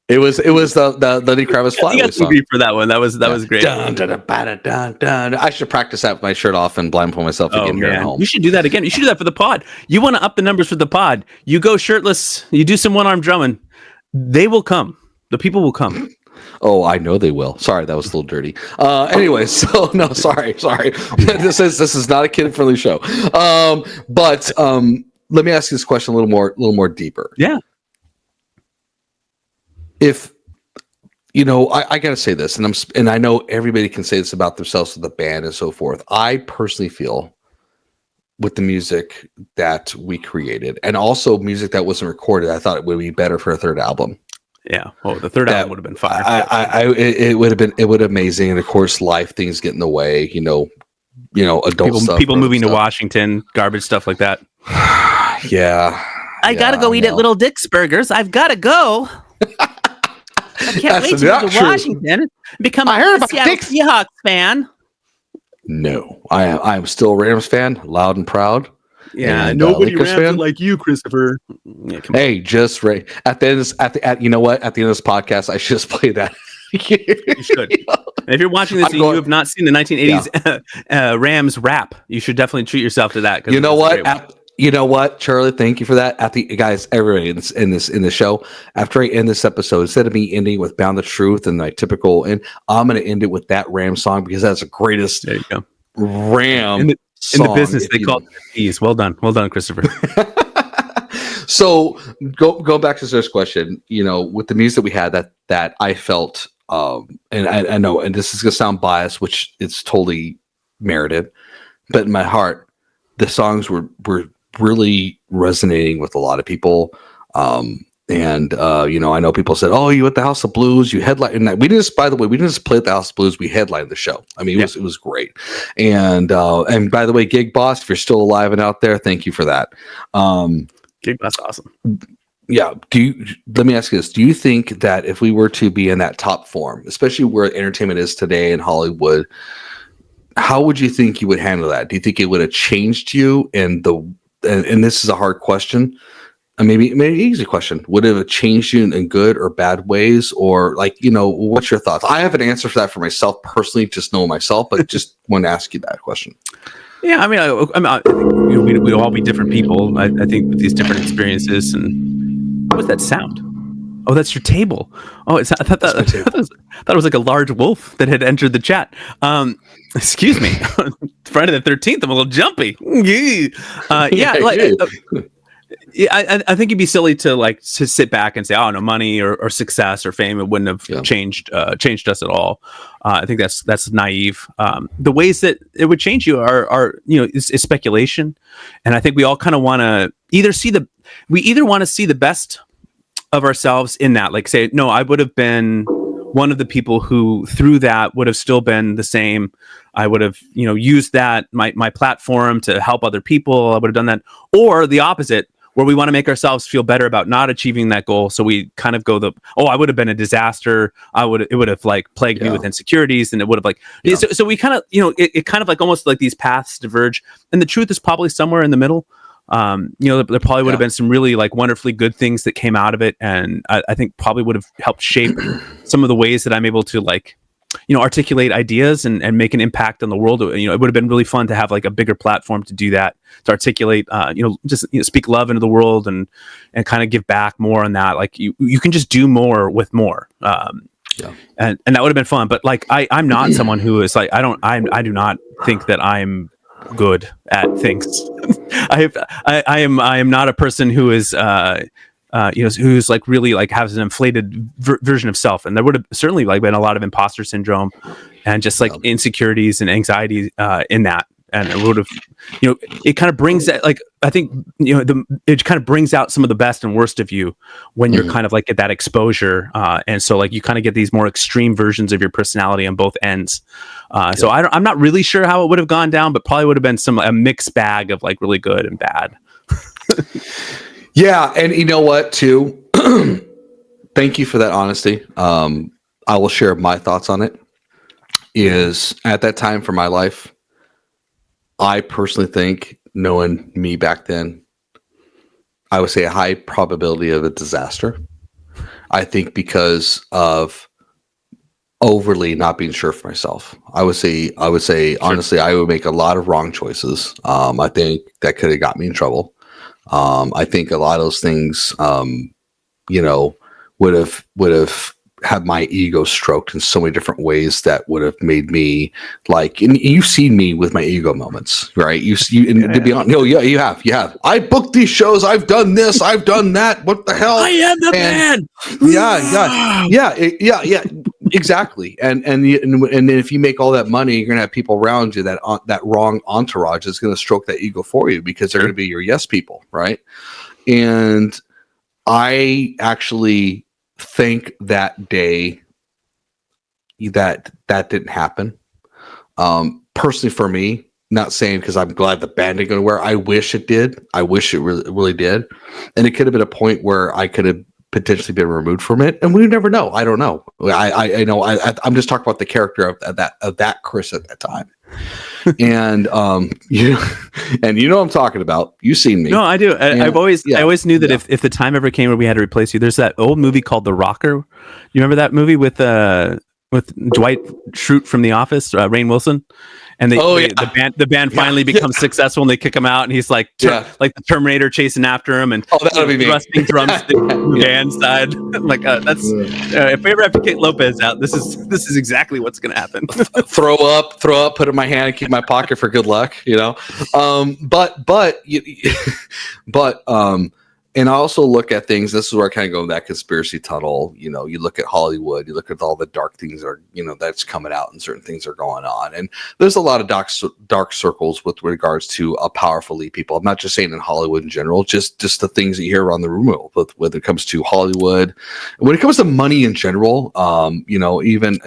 It was the Lenny Kravitz Flyaway song for that one. That was great. Dun, dun, dun, dun, dun, dun. I should practice that with my shirt off and blindfold myself again here at home. You should do that again. You should do that for the pod. You want to up the numbers for the pod. You go shirtless. You do some one-arm drumming. They will come. The people will come. Oh, I know they will. Sorry, that was a little dirty. Anyway, so no, sorry. This is not a kid-friendly show. But let me ask you this question a little more deeper. Yeah. If I gotta say this, and I know everybody can say this about themselves with the band and so forth. I personally feel with the music that we created, and also music that wasn't recorded, I thought it would be better for a third album. Yeah. Oh, the third album would have been fire. It would have been amazing, and of course, life things get in the way. Adult stuff. People moving to Washington, garbage stuff like that. Yeah. I gotta go eat at Little Dick's Burgers. I've gotta go. I can't wait to move to Washington and become a Seattle Seahawks fan. No, I am still a Rams fan, loud and proud. Yeah, and nobody Rams like you, Christopher. Yeah, hey, just right at the end of, you know what? At the end of this podcast, I should just play that. You should. And if you're watching this and you have not seen the 1980s Rams rap, you should definitely treat yourself to that. You know what? You know what, Charlie? Thank you for that. Guys, everybody in the show. After I end this episode, instead of me ending with "Bound to Truth" and my typical, and I'm going to end it with that Ram song because that's the greatest. There you go. Ram in the business. They call it keys. Well done, Christopher. So go back to this question. With the music we had, that I felt, and I know, and this is going to sound biased, which it's totally merited, but in my heart, the songs were really resonating with a lot of people. I know people said, "Oh, you at the House of Blues, you headline." And we didn't just play at the House of Blues. We headlined the show. I mean, it was great. And by the way, Gig Boss, if you're still alive and out there, thank you for that. Gig Boss, awesome. Yeah. Let me ask you this: do you think that if we were to be in that top form, especially where entertainment is today in Hollywood, how would you think you would handle that? Do you think it would have changed you? And this is a hard question. Maybe an easy question. Would it have changed you in good or bad ways? Or what's your thoughts? I have an answer for that for myself personally, just know myself, but just want to ask you that question. Yeah, I mean, we'd all be different people. I think with these different experiences. And what was that sound? Oh, that's your table. Oh, I thought it was like a large wolf that had entered the chat. Excuse me. Friday the 13th. I'm a little jumpy. I think it'd be silly to sit back and say, "Oh, no, money or success or fame, it wouldn't have changed us at all." I think that's naive. The ways that it would change you are is speculation, and I think we all kind of want to either see the best of ourselves in that. Like, say, no, I would have been one of the people who through that would have still been the same. I would have used that my platform to help other people. I would have done that, or the opposite, where we want to make ourselves feel better about not achieving that goal. So we kind of go I would have been a disaster. It would have plagued me with insecurities, and it would have so we kind of, it kind of almost like these paths diverge, and the truth is probably somewhere in the middle. There probably would have been some really wonderfully good things that came out of it. And I think probably would have helped shape some of the ways that I'm able to articulate ideas and make an impact on the world. It would have been really fun to have a bigger platform to do that, to articulate, speak love into the world and kind of give back more on that. You can just do more with more. And that would have been fun. But I'm not someone who is I do not think that I'm good at things. I am not a person who is who's really has an inflated version of self, and there would have certainly been a lot of imposter syndrome and just insecurities and anxiety in that. And it would have, it kind of brings that, I think, it kind of brings out some of the best and worst of you when you're kind of at that exposure. And so you kind of get these more extreme versions of your personality on both ends. So I'm not really sure how it would have gone down, but probably would have been a mixed bag of really good and bad. Yeah. And you know what, too? Thank you for that honesty. I will share my thoughts on it. Is at that time for my life, I personally think, knowing me back then, I would say a high probability of a disaster. I think because of overly not being sure for myself. I would say sure. Honestly, I would make a lot of wrong choices. I think that could have got me in trouble. I think a lot of those things, would have had my ego stroked in so many different ways that would have made me like, and you've seen me with my ego moments, right? To be honest, no, yeah, you have. I booked these shows. I've done this. I've done that. What the hell? I am the man. Yeah. Exactly. And then if you make all that money, you're gonna have people around you that wrong entourage is gonna stroke that ego for you because they're gonna be your yes people, right? And I actually think that day that didn't happen. Personally, for me, not saying because I'm glad the band didn't go anywhere. I wish it did. I wish it really did. And it could have been a point where I could have potentially been removed from it, and we never know. I don't know. I know. I'm just talking about the character of that Chris at that time. And you know I'm talking about. You've seen me. No, I do. I always knew that if the time ever came where we had to replace you, there's that old movie called The Rocker. You remember that movie with Dwight Schrute from The Office, Rainn Wilson, and the band finally becomes successful, and they kick him out, and he's like like the Terminator chasing after him, and that'll be thrusting drumstick band side. Like that's if we ever have to kick Lopez out, this is exactly what's going to happen. throw up, put it in my hand, and keep my pocket for good luck. And I also look at things. This is where I kind of go in that conspiracy tunnel. You look at Hollywood. You look at all the dark things that's coming out, and certain things are going on. And there's a lot of dark circles with regards to powerful elite people. I'm not just saying in Hollywood in general. Just the things that you hear around the room when it comes to Hollywood, when it comes to money in general. Even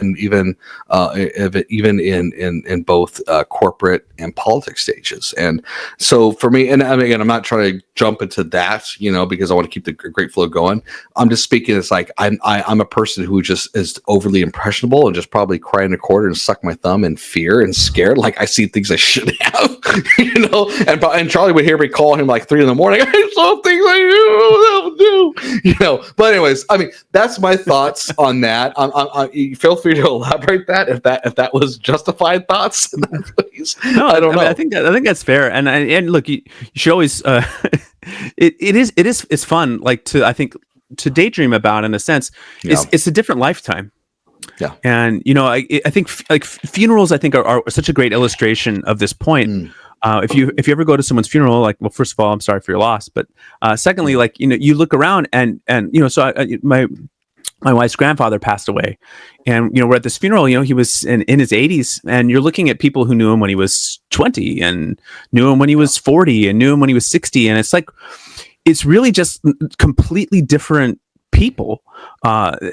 in both corporate and politics stages. And so for me, and again, I'm not trying to jump into that. Because I want to keep the great flow going. I'm just speaking. It's like I'm a person who just is overly impressionable and just probably cry in a corner and suck my thumb in fear and scared. Like I see things I shouldn't have, And Charlie would hear me call him like 3 a.m. I saw things I do. But anyways, I mean that's my thoughts on that. Feel free to elaborate that if that was justified thoughts. No, I don't know. I think that's fair. And look, you should always. It's fun, like to daydream about in a sense. It's a different lifetime. Yeah. And I think like funerals, I think are such a great illustration of this point. If you ever go to someone's funeral, like, well, first of all, I'm sorry for your loss, but secondly, like you look around and so my wife's grandfather passed away, and we're at this funeral. He was in his 80s, and you're looking at people who knew him when he was 20, and knew him when he was 40, and knew him when he was 60, and it's really just completely different people.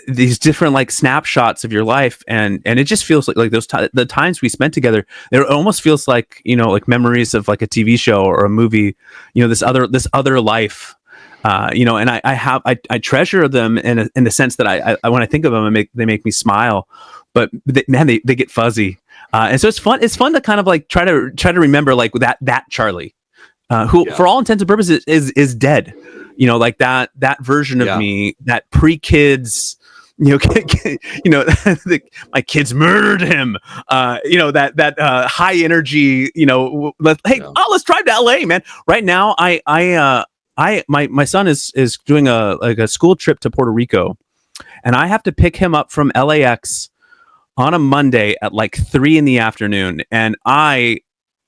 These different like snapshots of your life, and it just feels like those the times we spent together. It almost feels like like memories of like a TV show or a movie. This other life. And I treasure them in the sense that I when I think of them, they make me smile, but they get fuzzy, and so it's fun. It's fun to kind of like try to remember like that Charlie, who for all intents and purposes is dead. Like that version of me, that pre-kids. My kids murdered him. That high energy. Let's drive to LA, man. Right now, my son is doing a school trip to Puerto Rico, and I have to pick him up from LAX on a Monday at like 3 p.m. And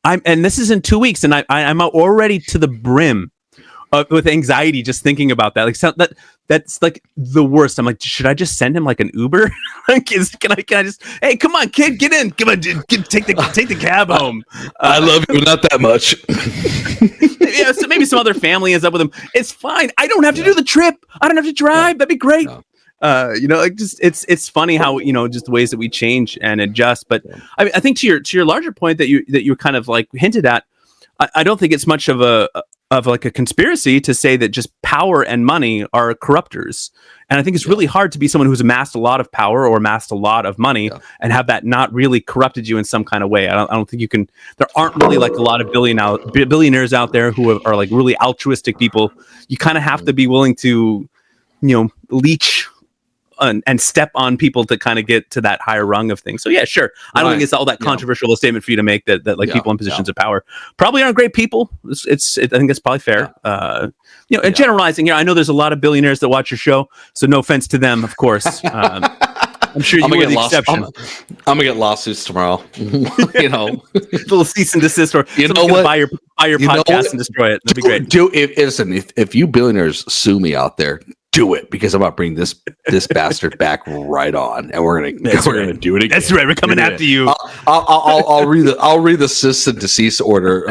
and this is in 2 weeks, and I'm already to the brim with anxiety just thinking about that. Like that's like the worst. I'm like, should I just send him like an Uber? Can I just, hey, come on, kid, get in, come on, dude, take the cab home. I love you, not that much. So maybe some other family ends up with him. It's fine. I don't have to do the trip. I don't have to drive. That'd be great. Like just it's funny how just the ways that we change and adjust. But I think to your larger point that you kind of like hinted at, I don't think it's much of of like a conspiracy to say that just power and money are corruptors. And I think it's really hard to be someone who's amassed a lot of power or amassed a lot of money and have that not really corrupted you in some kind of way. I don't think you can. There aren't really like a lot of billionaires out there who are like really altruistic people. You kind of have to be willing to, leech and step on people to kind of get to that higher rung of things. So yeah, sure. I don't think it's all that controversial a statement for you to make that like people in positions of power probably aren't great people. I think it's probably fair. And generalizing here, I know there's a lot of billionaires that watch your show, so no offense to them, of course. I'm sure you were the exception. I'm gonna get lawsuits tomorrow. A little cease and desist, or buy your podcast and destroy it. That'd be great. If you billionaires sue me out there, do it, because I'm about to bring this bastard back right on, and we're gonna do it again. That's right. We're coming after you. I'll read the cease and desist order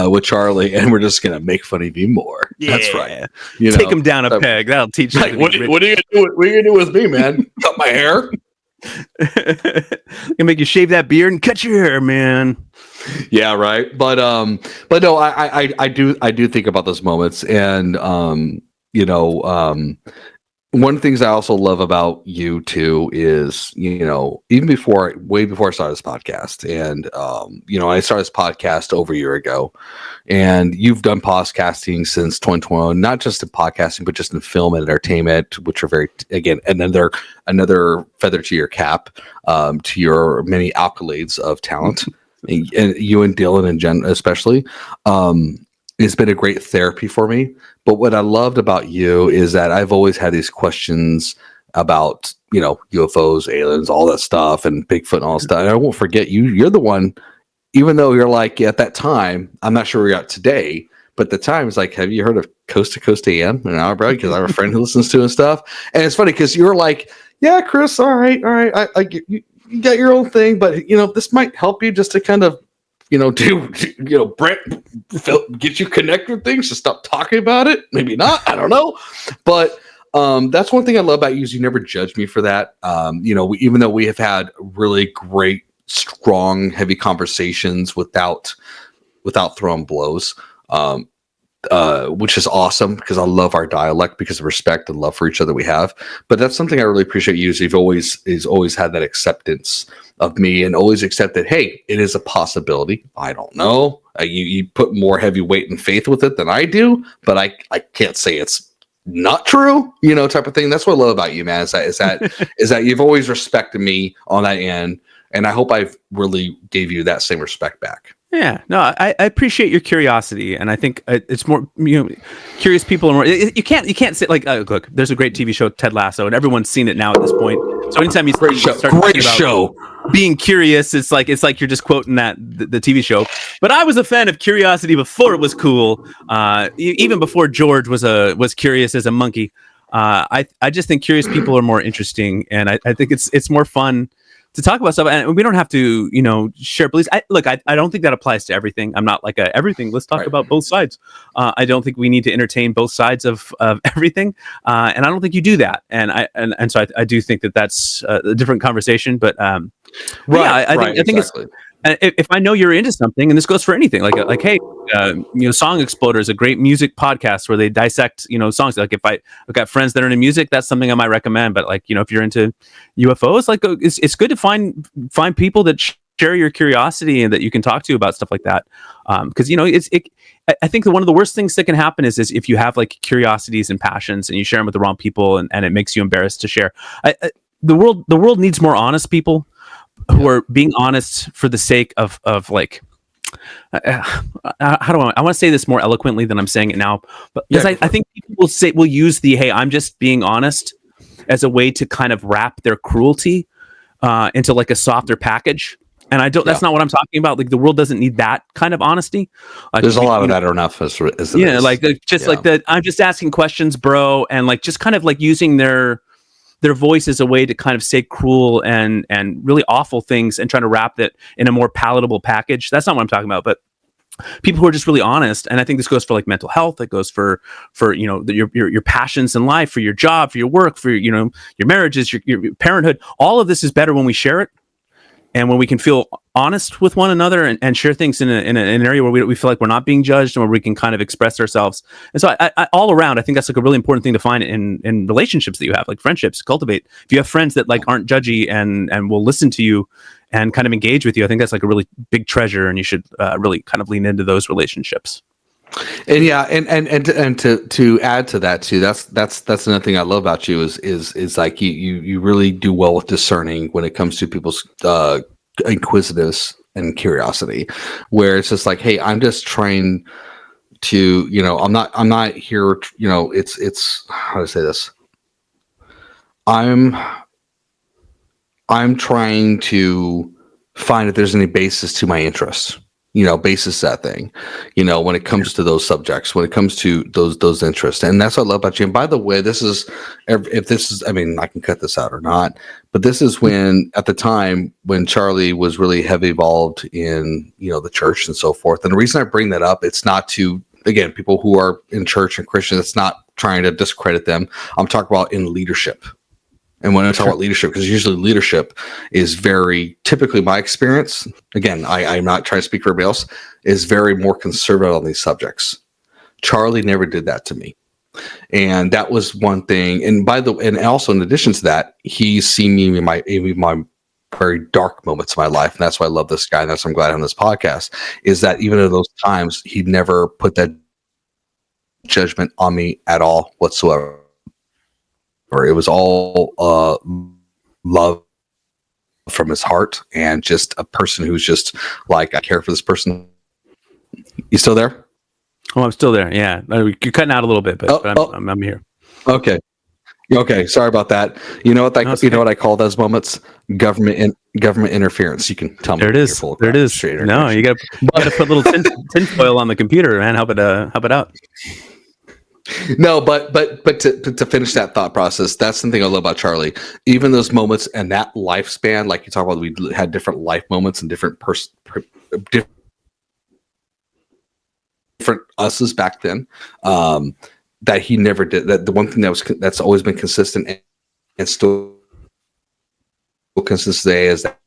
with Charlie, and we're just gonna make fun of you more. Yeah. That's right. Take him down a peg. That'll teach you. Like, what are you gonna do? What are you gonna do with me, man? Cut my hair? Gonna make you shave that beard and cut your hair, man. Yeah, right. But no, I do think about those moments, and one of the things I also love about you too is, even way before I started this podcast, and I started this podcast over a year ago, and you've done podcasting since 2021, not just in podcasting, but just in film and entertainment, which are another feather to your cap, to your many accolades of talent, and you and Dylan and Jen especially. It's been a great therapy for me. But what I loved about you is that I've always had these questions about, UFOs, aliens, all that stuff, and Bigfoot and all that stuff. And I won't forget you're the one, even though you're like, at that time, I'm not sure where you're at today, but at the time it's like, have you heard of Coast to Coast AM in Alabama? Because I have a friend who listens to it and stuff. And it's funny because you were like, yeah, Chris, all right. I get you got your own thing, but this might help you just to kind of, Brett, get you connected with things, to stop talking about it. Maybe not. I don't know. But that's one thing I love about you is you never judge me for that. Even though we have had really great, strong, heavy conversations without throwing blows, which is awesome, because I love our dialect because of respect and love for each other we have. But that's something I really appreciate you is you've always had that acceptance of me, and always accepted, hey, it is a possibility. I don't know. You put more heavy weight and faith with it than I do, but I can't say it's not true, type of thing. That's what I love about you, man, is that you've always respected me on that end, and I hope I've really gave you that same respect back. Yeah, no, I appreciate your curiosity, and I think it's more, curious people are more. You can't say like, look, there's a great TV show, Ted Lasso, and everyone's seen it now at this point. So anytime you start talking about being curious, it's like you're just quoting the TV show. But I was a fan of curiosity before it was cool, even before George was curious as a monkey. I just think curious people are more interesting, and I think it's more fun to talk about stuff, and we don't have to, share beliefs. I don't think that applies to everything. I'm not like everything. Let's talk about both sides. I don't think we need to entertain both sides of everything, and I don't think you do that. And so I do think that's a different conversation. But I think exactly. If I know you're into something, and this goes for anything, like hey, Song Exploder is a great music podcast where they dissect, songs. Like I've got friends that are into music, that's something I might recommend. But if you're into UFOs, like it's good to find people that share your curiosity and that you can talk to about stuff like that. Because I think that one of the worst things that can happen is if you have like curiosities and passions and you share them with the wrong people, and it makes you embarrassed to share. The world needs more honest people who are being honest for the sake of like, how do I want to say this more eloquently than I'm saying it now, but because I think people will use the, hey, I'm just being honest as a way to kind of wrap their cruelty into like a softer package. And that's not what I'm talking about. Like the world doesn't need that kind of honesty. There's a lot of that enough as it is. Like I'm just asking questions, bro. And like, just kind of like using their voice as a way to kind of say cruel and really awful things and trying to wrap that in a more palatable package. That's not what I'm talking about, but people who are just really honest. And I think this goes for like mental health. It goes for your passions in life, for your job, for your work, for, your marriages, your parenthood. All of this is better when we share it. And when we can feel honest with one another and share things in an area where we feel like we're not being judged and where we can kind of express ourselves. And so I all around, I think that's like a really important thing to find in relationships that you have, like friendships, cultivate. If you have friends that like aren't judgy and will listen to you and kind of engage with you, I think that's like a really big treasure, and you should really kind of lean into those relationships. And yeah, and to add to that too, that's another thing I love about you is like you really do well with discerning when it comes to people's inquisitiveness and curiosity, where it's just like, hey, I'm just trying to, I'm not here, it's how to say this. I'm trying to find if there's any basis to my interests. Basis that thing, when it comes to those subjects, when it comes to those interests. And that's what I love about you. And by the way, if this is, I mean, I can cut this out or not, but this is when, at the time when Charlie was really heavy involved in, the church and so forth. And the reason I bring that up, it's not to, again, people who are in church and Christian, it's not trying to discredit them. I'm talking about in leadership. And when I talk about leadership, because usually leadership is very, typically my experience, again, I'm not trying to speak for everybody else, is very more conservative on these subjects. Charlie never did that to me. And that was one thing. And and also in addition to that, he's seen me in my very dark moments of my life. And that's why I love this guy. And that's why I'm glad on this podcast, is that even in those times, he never put that judgment on me at all whatsoever. Or it was all love from his heart, and just a person who's just like, I care for this person. You still there? Oh, I'm still there. Yeah, you're cutting out a little bit, but I'm here. Okay. Sorry about that. You know what? What I call those moments? Government interference. You can tell me. There it is. There it is. No, you got to put a little tinfoil on the computer, man. Help it out. No, but to finish that thought process, that's something I love about Charlie. Even those moments and that lifespan, like you talk about, we had different life moments and different us's back then. That he never did. That the one thing that's always been consistent and still consistent today is that.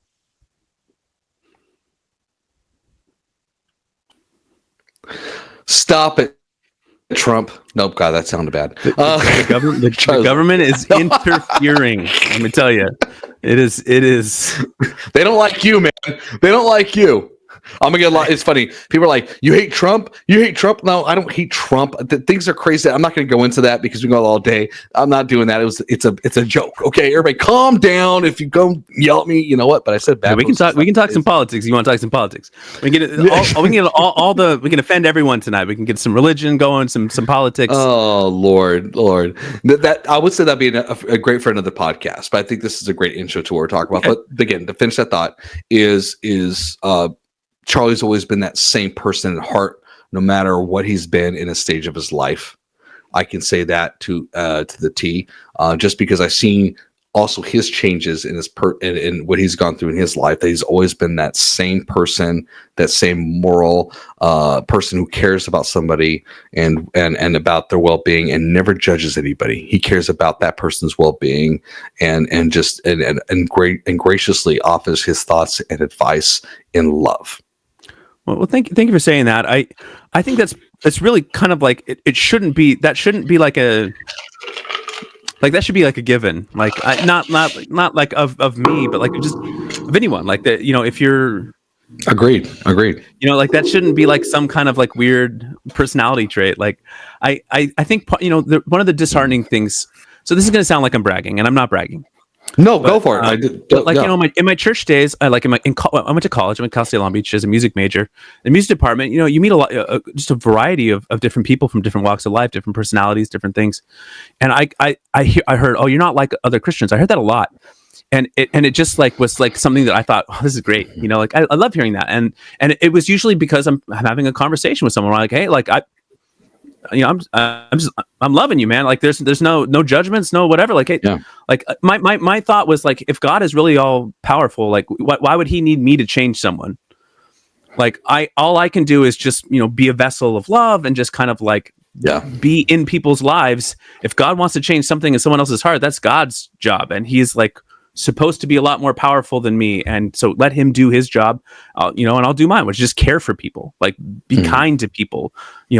Stop it, Trump. Nope, God, that sounded bad. The government is interfering. Let me tell you, it is. They don't like you, man. They don't like you. I'm gonna get a lot. It's funny. People are like, "You hate Trump? You hate Trump?" No, I don't hate Trump. Things are crazy. I'm not gonna go into that because we go all day. I'm not doing that. It's a joke. Okay, everybody, calm down. If you go yell at me, you know what? But I said bad. Yeah, we can talk some politics. You want to talk some politics? We can offend everyone tonight. We can get some religion going, some politics. Oh Lord. That I would say that'd be a great for another podcast. But I think this is a great intro to what we're talking about. Okay. But again, to finish that thought is Charlie's always been that same person at heart, no matter what he's been in a stage of his life. I can say that to the T, just because I've seen also his changes in in what he's gone through in his life. That he's always been that same person, that same moral person who cares about somebody and about their well-being and never judges anybody. He cares about that person's well-being and graciously offers his thoughts and advice in love. Well, thank you for saying that. I think that's really kind of like it shouldn't be. That shouldn't be like that should be like a given. Like not like of me, but like just of anyone. Like that, if you're agreed. Like that shouldn't be like some kind of like weird personality trait. Like I think one of the disheartening things. So this is going to sound like I'm bragging, and I'm not bragging. No, go for it. In my church days, I went to college. I went to Cal State Long Beach as a music major. In the music department, you meet a lot, just a variety of different people from different walks of life, different personalities, different things. And I heard, oh, you're not like other Christians. I heard that a lot, and it just like was like something that I thought, oh, this is great. Like I love hearing that, and it was usually because I'm having a conversation with someone. Like, hey, like I'm loving you, man. Like there's no judgments, no whatever. Like, hey, yeah. Like my thought was like, if God is really all powerful, like why would he need me to change someone? Like all I can do is just, be a vessel of love and just kind of like, be in people's lives. If God wants to change something in someone else's heart, that's God's job. And he's like supposed to be a lot more powerful than me, and so let him do his job, and I'll do mine, which is just care for people, like be kind to people,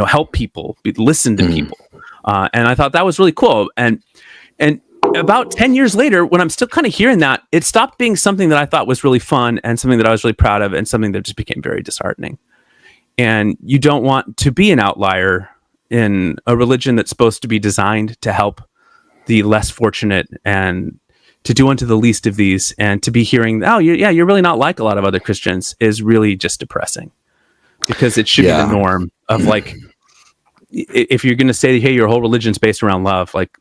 help people, listen to people, and I thought that was really cool. And about 10 years later, when I'm still kind of hearing that, it stopped being something that I thought was really fun and something that I was really proud of, and something that just became very disheartening. And you don't want to be an outlier in a religion that's supposed to be designed to help the less fortunate and to do unto the least of these, and to be hearing, you're really not like a lot of other Christians, is really just depressing, because it should be the norm of, like, if you're going to say, hey, your whole religion's based around love, like,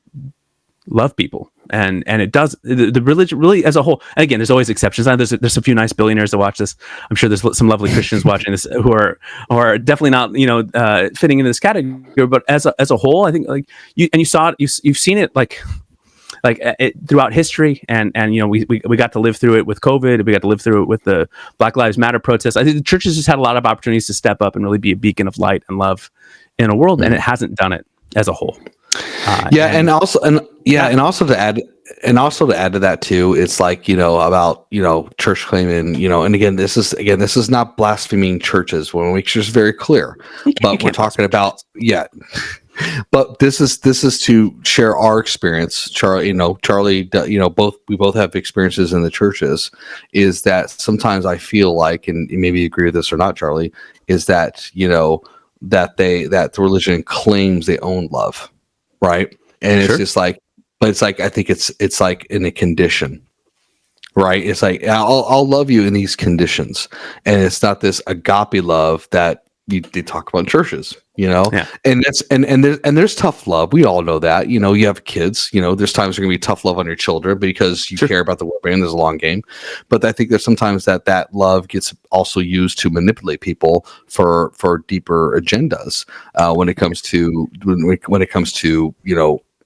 love people. And it does, the religion really as a whole. And again, there's always exceptions. There's a few nice billionaires that watch this. I'm sure there's some lovely Christians watching this who are definitely not, fitting into this category. But as a whole, I think, like, you saw it, you've seen it, like it throughout history, and we got to live through it with COVID. We got to live through it with the Black Lives Matter protests. I think the church has just had a lot of opportunities to step up and really be a beacon of light and love in a world, and it hasn't done it as a whole. And also to add to that too, it's like, about, church claiming, and again, this is not blaspheming churches. When we make sure it's very clear, but we're talking about, but this is to share our experience. Charlie, we both have experiences in the churches, is that sometimes I feel like, and maybe you agree with this or not, Charlie, is that, that the religion claims they own love. Right. And it's just like, but it's like, I think it's like in a condition, right? It's like, I'll love you in these conditions. And it's not this agape love that they talk about in churches, and that's, and there's tough love. We all know that, you have kids, there's times there's going to be tough love on your children because you care about the well-being. There's a long game. But I think there's sometimes that love gets also used to manipulate people for deeper agendas, when it comes to,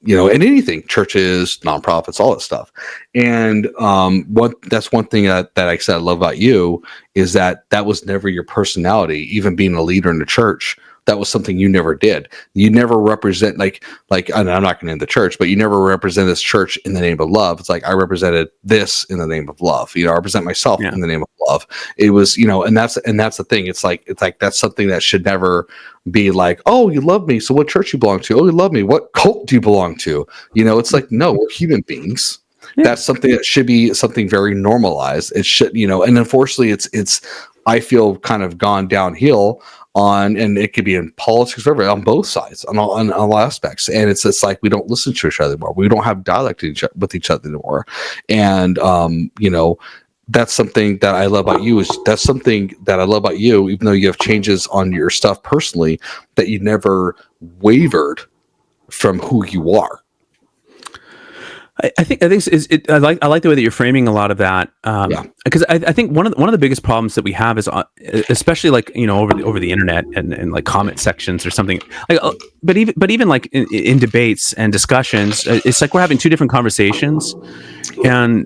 and anything, churches, nonprofits, all that stuff. And that's one thing that I said I love about you, is that was never your personality. Even being a leader in the church, that was something you never did. You never represent, like I'm not going to end the church, but you never represent this church in the name of love. It's like, I represented this in the name of love. I represent myself in the name of love. It was, and that's the thing. It's like that's something that should never be like, oh, you love me, so what church you belong to? Oh, you love me, what cult do you belong to? It's like, no, we're human beings. That's something that should be something very normalized. It should, and unfortunately it's I feel kind of gone downhill and it could be in politics, whatever, on both sides, on all aspects. And it's like, we don't listen to each other anymore. We don't have dialect with each other anymore. And, that's something that I love about you, even though you have changes on your stuff personally, that you never wavered from who you are. I think I like the way that you're framing a lot of that, because I think one of the biggest problems that we have is, especially like over the internet and like comment sections or something like, but even like in debates and discussions, it's like we're having two different conversations, and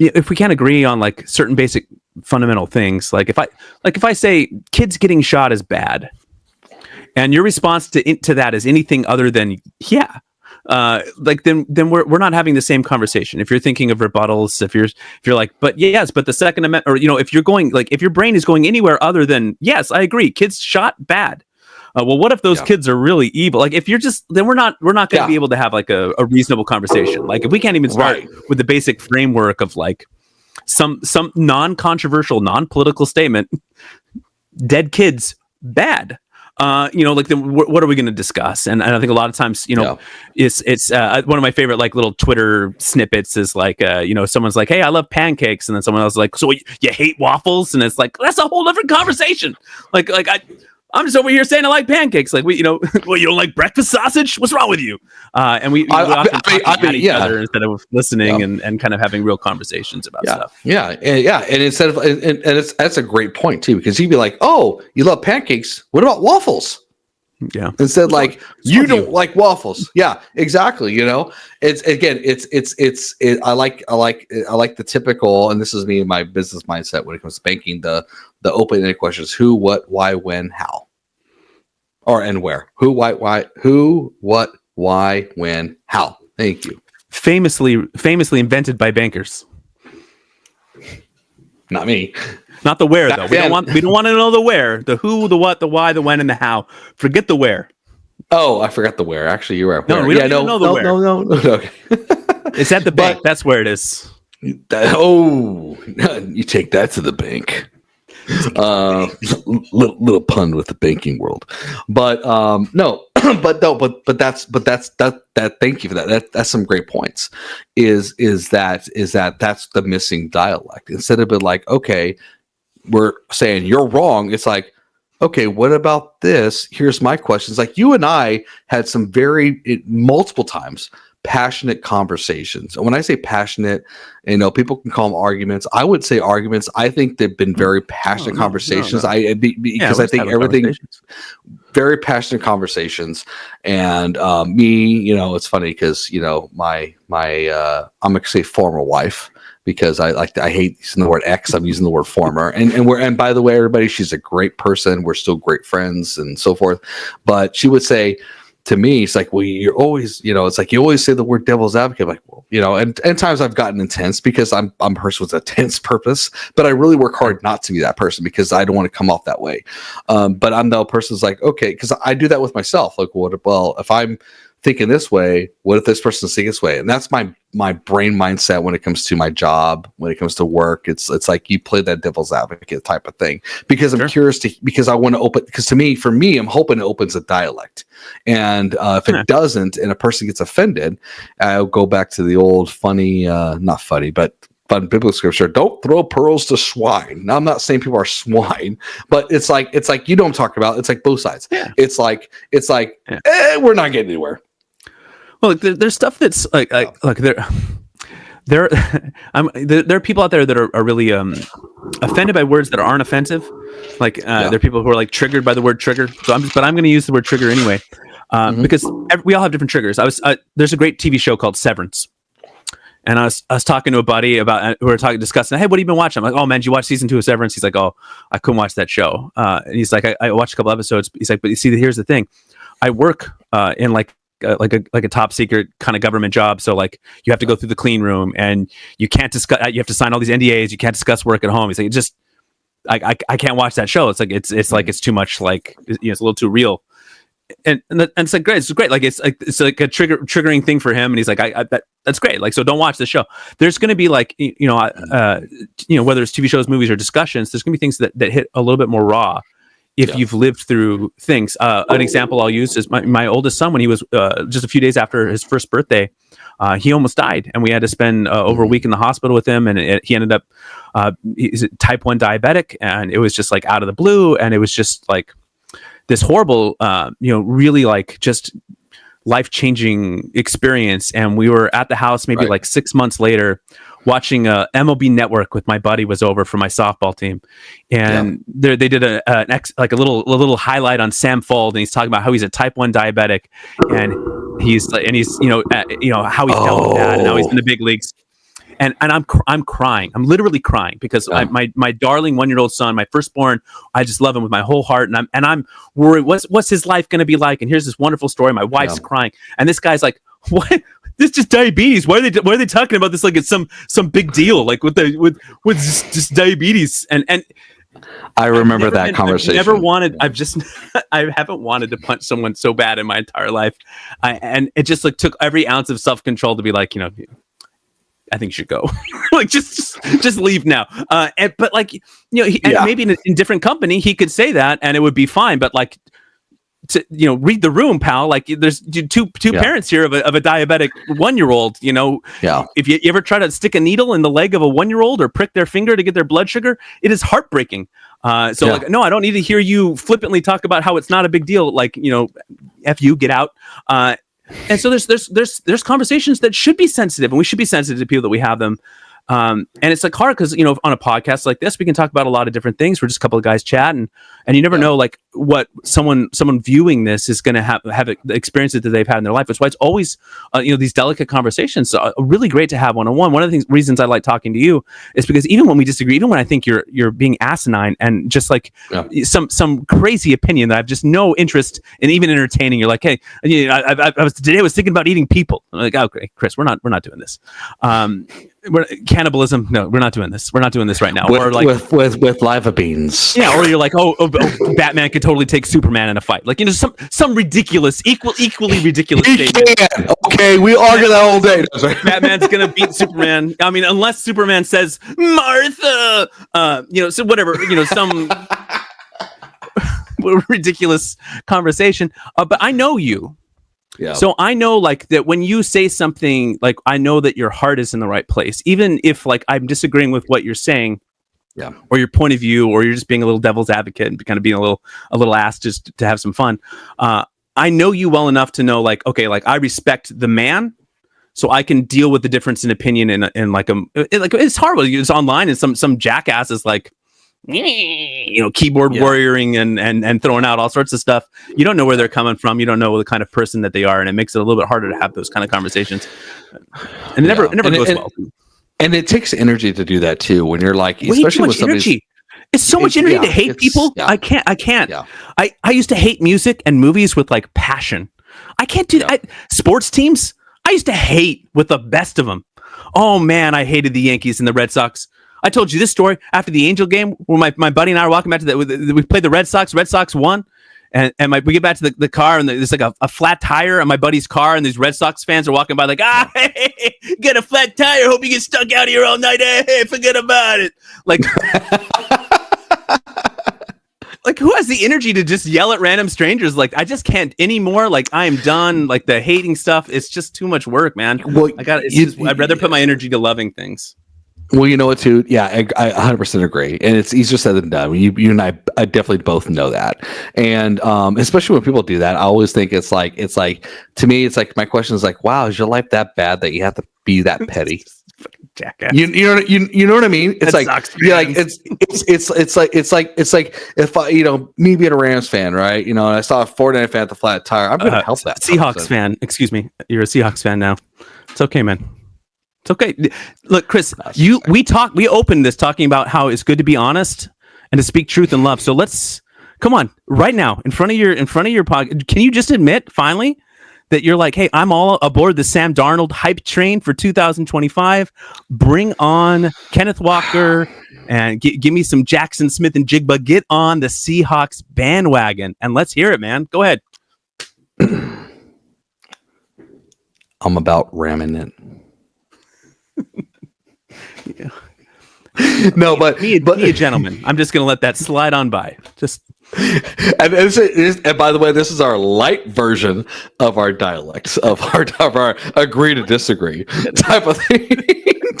if we can't agree on like certain basic fundamental things, like if I say kids getting shot is bad, and your response to that is anything other than then we're not having the same conversation. If you're thinking of rebuttals, if you're like, but the Second Amendment, or if you're going, like, if your brain is going anywhere other than, yes, I agree, kids shot bad. Well, what if those kids are really evil? Like, if you're just, then we're not going to be able to have like a reasonable conversation. Like, if we can't even start with the basic framework of like some non-controversial, non-political statement, dead kids bad. Like, then what are we going to discuss? And I think a lot of times, it's one of my favorite like little Twitter snippets is like, someone's like, hey, I love pancakes, and then someone else is like, so you hate waffles? And it's like, that's a whole different conversation. I'm just over here saying I like pancakes. Like, well, you don't like breakfast sausage? What's wrong with you? And we often talk at each other instead of listening and kind of having real conversations about stuff. And instead of and that's a great point too, because you'd be like, oh, you love pancakes, what about waffles? Yeah. Instead, like, you don't like waffles. Yeah, exactly. It's again, I like the typical, and this is me and my business mindset when it comes to banking, the open-ended questions: who, what, why, when, how, and where. Who, what, why, when, how. Thank you. Famously invented by bankers. not me. Not the where, though. We don't want to know the where, the who, the what, the why, the when, and the how. Forget the where. Oh, I forgot the where. Actually, you're right. No, we don't know the where. No. Okay. It's at the bank. That's where it is. You take that to the bank. Little pun with the banking world, but no, but that's that. Thank you for that. That's some great points. Is that that's the missing dialect? Instead of being like, okay, we're saying you're wrong. It's like, okay, what about this? Here's my questions. Like you and I had some multiple times passionate conversations. And when I say passionate, people can call them arguments. I would say arguments. I think they've been very passionate conversations. No. Because I think everything very passionate conversations. And me, it's funny because my I'm gonna say former wife, because I hate using the word ex. I'm using the word former. And by the way, everybody, she's a great person. We're still great friends and so forth. But she would say to me, it's like, well, you're always, it's like you always say the word devil's advocate. I'm like, and times I've gotten intense because I'm a person with a tense purpose, but I really work hard not to be that person because I don't want to come off that way. But I'm the person who's like, okay, because I do that with myself. Like, well, if I'm thinking this way, what if this person's thinking this way? And that's my brain mindset when it comes to my job, when it comes to work. It's like you play that devil's advocate type of thing because I'm curious because I want to open, because for me, I'm hoping it opens a dialect. And if it doesn't, and a person gets offended, I'll go back to the old funny, not funny, but fun biblical scripture. Don't throw pearls to swine. Now, I'm not saying people are swine, but it's like, you know what I'm talking about. It's like both sides. Yeah. It's like, we're not getting anywhere. Well, there's stuff that's like there are people out there that are really offended by words that aren't offensive. Like there are people who are like triggered by the word trigger. So I'm going to use the word trigger anyway, because we all have different triggers. There's a great TV show called Severance, and I was talking to a buddy about we were discussing. Hey, what have you been watching? I'm like, oh man, did you watch season 2 of Severance? He's like, oh, I couldn't watch that show. And he's like, I watched a couple episodes. He's like, but you see, here's the thing, I work in like a top secret kind of government job, so like you have to go through the clean room and you can't discuss, you have to sign all these NDAs, you can't discuss work at home. He's like, I can't watch that show. It's like it's too much, like it's a little too real, and it's like great, it's great, like it's like a triggering thing for him, and he's like, that's great, like, so don't watch the show. There's going to be like whether it's TV shows, movies, or discussions, there's going to be things that hit a little bit more raw if you've lived through things. An example I'll use is my oldest son, when he was just a few days after his first birthday, he almost died, and we had to spend over a week in the hospital with him, and he ended up he's type 1 diabetic, and it was just like out of the blue, and it was just like this horrible really like just life-changing experience. And we were at the house maybe like 6 months later watching MLB Network with my buddy, was over for my softball team, and they did a little highlight on Sam Fold, and he's talking about how he's a type 1 diabetic, and he's how he's dealt with that, and how he's in the big leagues. And I'm crying. I'm literally crying because my darling 1-year-old son, my firstborn, I just love him with my whole heart, and I'm worried. What's his life going to be like? And here's this wonderful story. My wife's crying, and this guy's like, what? This is just diabetes. Why are they talking about this like it's some big deal? Like with just diabetes. And I remember that conversation. I haven't wanted to punch someone so bad in my entire life. And it just like took every ounce of self-control to be like, I think you should go. Like just leave now. But like, maybe in different company he could say that and it would be fine. But like, to read the room, pal. Like there's two parents here of a diabetic 1-year-old. If you ever try to stick a needle in the leg of a 1-year-old or prick their finger to get their blood sugar, it is heartbreaking. Like, no, I don't need to hear you flippantly talk about how it's not a big deal. Like, F you, get out. And so there's conversations that should be sensitive, and we should be sensitive to people that we have them. And it's like hard because, on a podcast like this, we can talk about a lot of different things. We're just a couple of guys chatting, and you never know like what someone viewing this is going to have the experiences that they've had in their life. That's why it's always, these delicate conversations are really great to have one-on-one. One of the reasons I like talking to you is because even when we disagree, even when I think you're being asinine and just like some crazy opinion that I have just no interest in even entertaining, you're like, hey, I was thinking about eating people. I'm like, okay, Chris, we're not doing this. cannibalism. No, we're not doing this. We're not doing this right now. With, or like with lava beans. Yeah, or you're like, Batman could totally take Superman in a fight. Like, some ridiculous, equally ridiculous statement. Okay, we argue that all day. Batman's gonna beat Superman. I mean, unless Superman says Martha, so whatever, some ridiculous conversation. But I know you. Yeah. So I know like that when you say something, like I know that your heart is in the right place, even if like I'm disagreeing with what you're saying, or your point of view, or you're just being a little devil's advocate and kind of being a little ass just to have some fun. I know you well enough to know like, okay, like I respect the man, so I can deal with the difference in opinion in like it's hard. It's online and some jackass is like, keyboard warrioring and throwing out all sorts of stuff. You don't know where they're coming from. You don't know the kind of person that they are, and it makes it a little bit harder to have those kind of conversations. And it never goes well. And it takes energy to do that too. When you're like, especially with energy. It's so much energy to hate people. Yeah. I can't. Yeah. I used to hate music and movies with like passion. I can't do that. Sports teams, I used to hate with the best of them. Oh man, I hated the Yankees and the Red Sox. I told you this story after the Angel game where my buddy and I were walking back to we played the Red Sox. Red Sox won. And we get back to the car, and there's like a flat tire on my buddy's car, and these Red Sox fans are walking by like, hey, get a flat tire. Hope you get stuck out here all night. Hey, forget about it. Like, like who has the energy to just yell at random strangers? Like, I just can't anymore. Like, I am done. Like the hating stuff, it's just too much work, man. Well, I'd rather put my energy to loving things. Well, you know what, too? Yeah, I 100% agree, and it's easier said than done. You and I definitely both know that, and especially when people do that, I always think it's like to me, it's like my question is like, wow, is your life that bad that you have to be that petty? Jackass. You know what I mean? It's like it's like if I, me being a Rams fan, right? And I saw a 49 fan at the flat tire, I'm gonna help that Seahawks fan. Excuse me, you're a Seahawks fan now. It's okay, man. It's okay. Look, Chris, we opened this talking about how it's good to be honest and to speak truth and love. So let's come on right now in front of your podcast. Can you just admit finally that you're like, hey, I'm all aboard the Sam Darnold hype train for 2025. Bring on Kenneth Walker and give me some Jackson Smith and Jigba. Get on the Seahawks bandwagon and let's hear it, man. Go ahead. I'm about ramming it. Yeah. No, but be a gentleman. I'm just going to let that slide on by. Just and by the way, this is our light version of our dialects of our agree to disagree type of thing.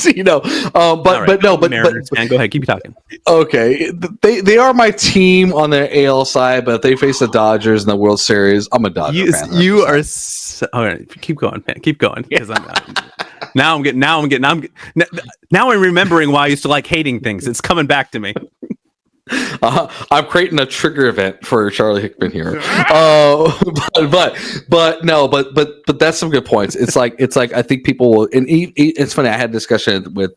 But go ahead, keep talking. Okay, they are my team on the AL side, but if they face the Dodgers in the World Series, I'm a Dodger fan. You are. All right, keep going, man. Keep going. Because Now I'm remembering why I used to like hating things. It's coming back to me. I'm creating a trigger event for Charlie Hickman here. But that's some good points. It's like I think people will, and it's funny. I had a discussion with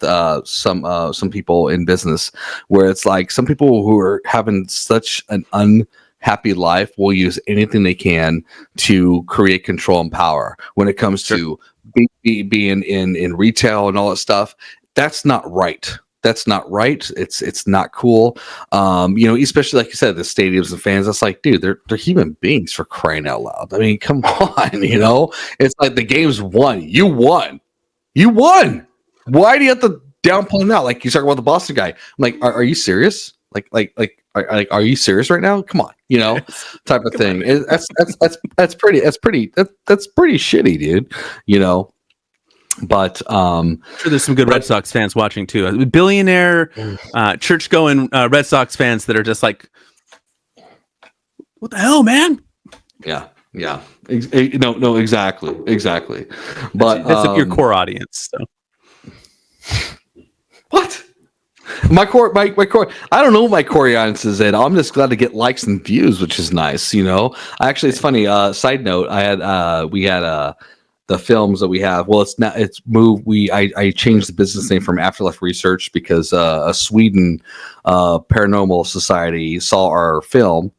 some people in business where it's like some people who are having such an unhappy life will use anything they can to create control and power when it comes to being in retail and all that stuff. That's not right. That's not right. It's not cool. Especially like you said, the stadiums and fans. That's like, dude, they're human beings for crying out loud. I mean, come on. It's like the game's won. You won. Why do you have to downplay them out? Like you talk about the Boston guy. I'm like, are you serious? Are you serious right now? Come on, type of thing. That's pretty shitty, dude. But I'm sure there's some good Red Sox fans watching too. Billionaire, church-going Red Sox fans that are just like, "What the hell, man?" Yeah. No, exactly. But that's your core audience. So. What? My core. I don't know what my core audience is in. I'm just glad to get likes and views, which is nice. Actually, it's funny. Side note: we had the films that we have. Well, it's moved. I changed the business name from Afterlife Research because a Sweden paranormal society saw our film,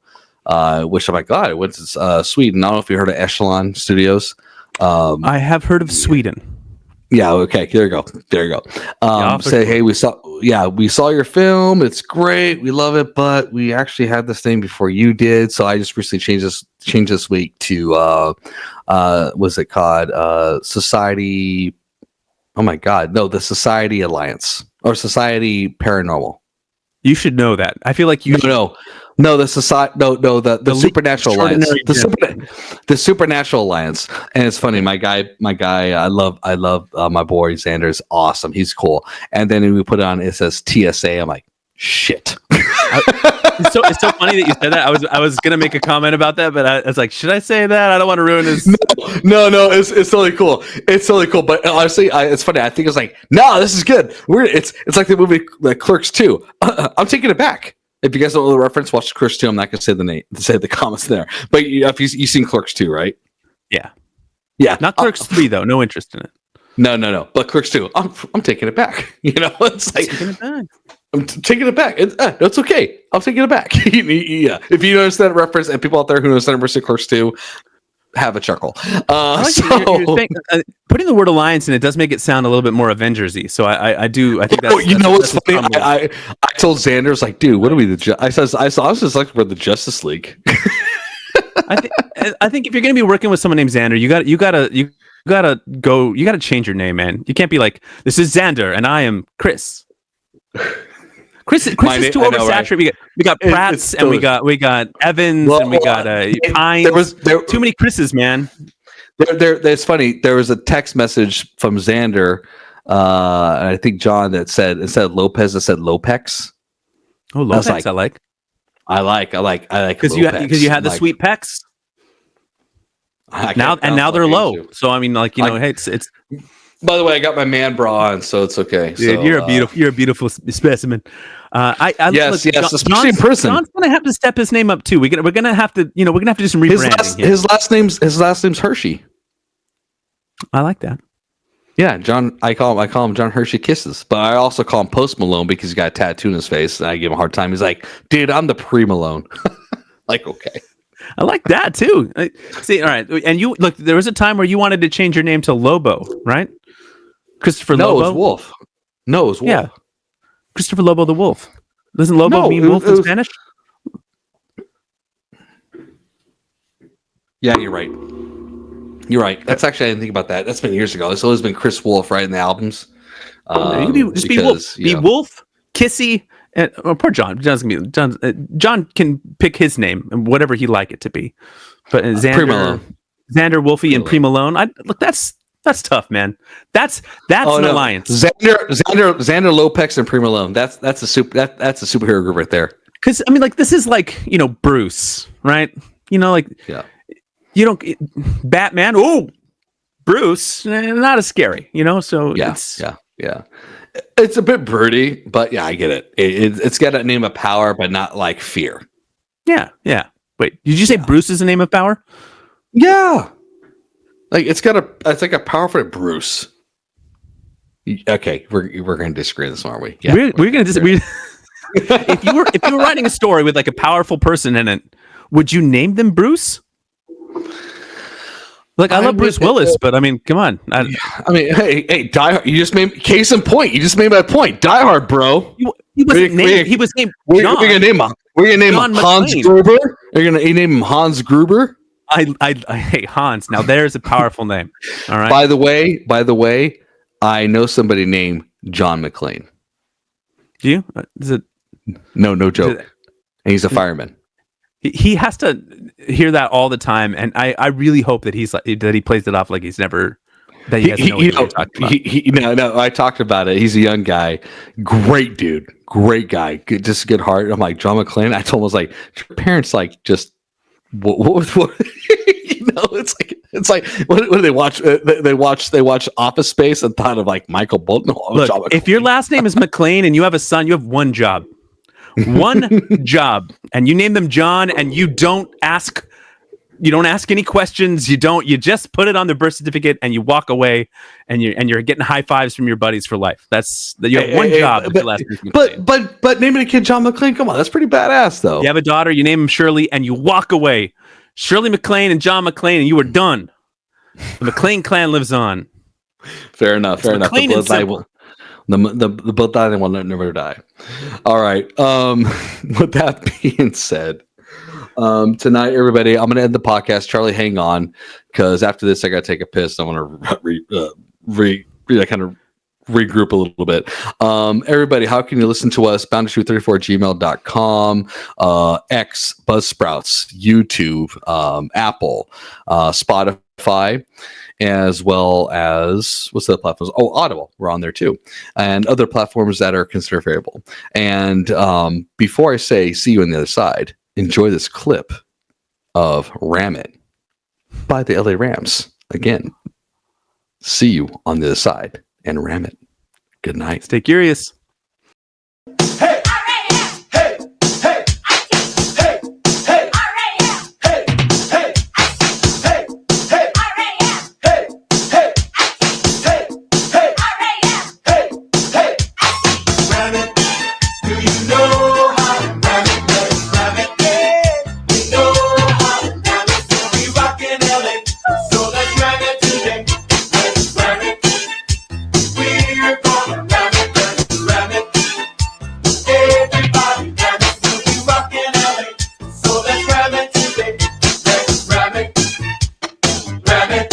which I'm like, God, it went to Sweden. I don't know if you heard of Echelon Studios. I have heard of Sweden. Yeah. Okay. There you go. There you go. Say, hey, we saw your film. It's great. We love it, but we actually had this thing before you did. So I just recently changed this week to what's it called? Society. Oh my God. No, the Society Alliance or Society Paranormal. You should know that. I feel like you No, the society. No, the Supernatural Alliance. The Supernatural Alliance. And it's funny. My guy. I love my boy Xander's awesome. He's cool. And then we put it on. It says TSA. I'm like, shit. It's so funny that you said that. I was gonna make a comment about that, but I was like, should I say that? I don't want to ruin this. No. It's totally cool. It's totally cool. But honestly, it's funny. I think it's like, no, this is good. It's like the movie like Clerks 2. I'm taking it back. If you guys don't know the reference, watch Clerks 2. I'm not going to say the comments there. But you've seen Clerks 2, right? Yeah. Not Clerks 3 though. No interest in it. No. But Clerks 2, I'm taking it back. It's like taking it back. I'm taking it back. It's okay. I'm taking it back. Yeah. If you notice that reference, and people out there who knows that reference to Clerks 2, have a chuckle. You're saying, putting the word alliance in it does make it sound a little bit more Avengers-y. So I think that's what's funny? I told Xander, I was like, dude, what are we? I was just like for the Justice League. I think if you're going to be working with someone named Xander, you gotta change your name, man. You can't be like, this is Xander and I am Chris. Chris is too oversaturated. Right? We got Pratts and we got Evans and we got Pines. Too many Chris's, man. It's funny. There was a text message from Xander, and I think John that said instead of Lopez, it said Lopex. Oh, Lopex, I like because you had the sweet pecs. Now they're low. So I mean, like hey, it's. By the way, I got my man bra on, so it's okay. Dude, so, you're a beautiful specimen. Yes, especially in prison. John's gonna have to step his name up too. We're gonna have to do some rebranding. His last name's Hershey. I like that. Yeah, John. I call him John Hershey Kisses, but I also call him Post Malone because he's got a tattoo in his face, and I give him a hard time. He's like, dude, I'm the pre-Malone. Like, okay. I like that too. See, all right, and you look. There was a time where you wanted to change your name to Lobo, right? Christopher Lobo. No, it was Wolf. No, it was Wolf. Yeah, Christopher Lobo the Wolf. Doesn't Lobo mean wolf in Spanish? Yeah, you're right. You're right. That's actually I didn't think about that. That's been years ago. It's always been Chris Wolf, right, in the albums. Be Wolf. Be Wolf, Kissy. Poor John. John can pick his name and whatever he like it to be. But Xander, Wolfie, and Pre-Malone. Look, that's tough, man. That's an alliance. Xander Lopex and Pre-Malone. That's a superhero group right there. Because I mean, like this is like Bruce, right? Yeah. You don't Batman. Oh, Bruce, not as scary, So yeah. It's a bit broody, but yeah, I get it. It's got a name of power, but not like fear. Yeah. Wait, did you say Bruce is a name of power? Yeah. Like it's like a powerful Bruce. Okay, we're going to disagree on this, aren't we? Yeah, we're going to disagree. If you were writing a story with like a powerful person in it, would you name them Bruce? Like I love Bruce Willis, but I mean, come on. I mean, hey, Die Hard. You just made case in point. You just made my point. Die Hard, bro. He was named. He was named. We're gonna name him. We're gonna name him Hans Gruber. You're gonna name him Hans Gruber. I hate Hans. Now there's a powerful name. All right. By the way, I know somebody named John McClane. Do you? Is it? No joke. And he's a fireman. He has to hear that all the time, and I really hope that he plays it off like he's never. That he has no idea what you're talking about. No, I talked about it. He's a young guy, great dude, great guy, just a good heart. I'm like John McClane. I told him I was like, your parents like just what it's like what do they watch? They watch Office Space and thought of like Michael Bolton. Look, if your last name is McClane and you have a son, you have one job. And you name them John, and you don't ask any questions. You just put it on the birth certificate and you walk away, and you're getting high fives from your buddies for life. You have one job. But naming a kid John McClane, come on, that's pretty badass though. You have a daughter, you name him Shirley, and you walk away. Shirley MacLaine and John McClane, and you were done. The McClane clan lives on. Fair enough. Fair enough. The bloodline will, the bloodline will never die. All right. With that being said, tonight, everybody, I'm going to end the podcast. Charlie, hang on, because after this, I got to take a piss. I want to kind of regroup a little bit. Everybody, how can you listen to us? boundtotruth34@gmail.com, X, Buzzsprouts, YouTube, Apple, Spotify, as well as what's the platforms? Oh, Audible. We're on there too, and other platforms that are considered favorable. And before I say see you on the other side, enjoy this clip of Ram It by the LA Rams. Again, see you on the other side and ram it. Good night. Stay curious. Hey! Hey! Hey! Hey! Hey! Hey! Hey! Hey! Hey! Hey! Hey! Hey! Hey! Hey! Ram it. Do you know how to ram it? Let's ram it. Yeah. We know how to ram it. We rockin' LA. So let's ram it today. Let's ram it. We're gonna ram it. Let's ram it. Everybody ram it. We'll be rockin' LA. So let's ram it today. Let's ram it. Ram it.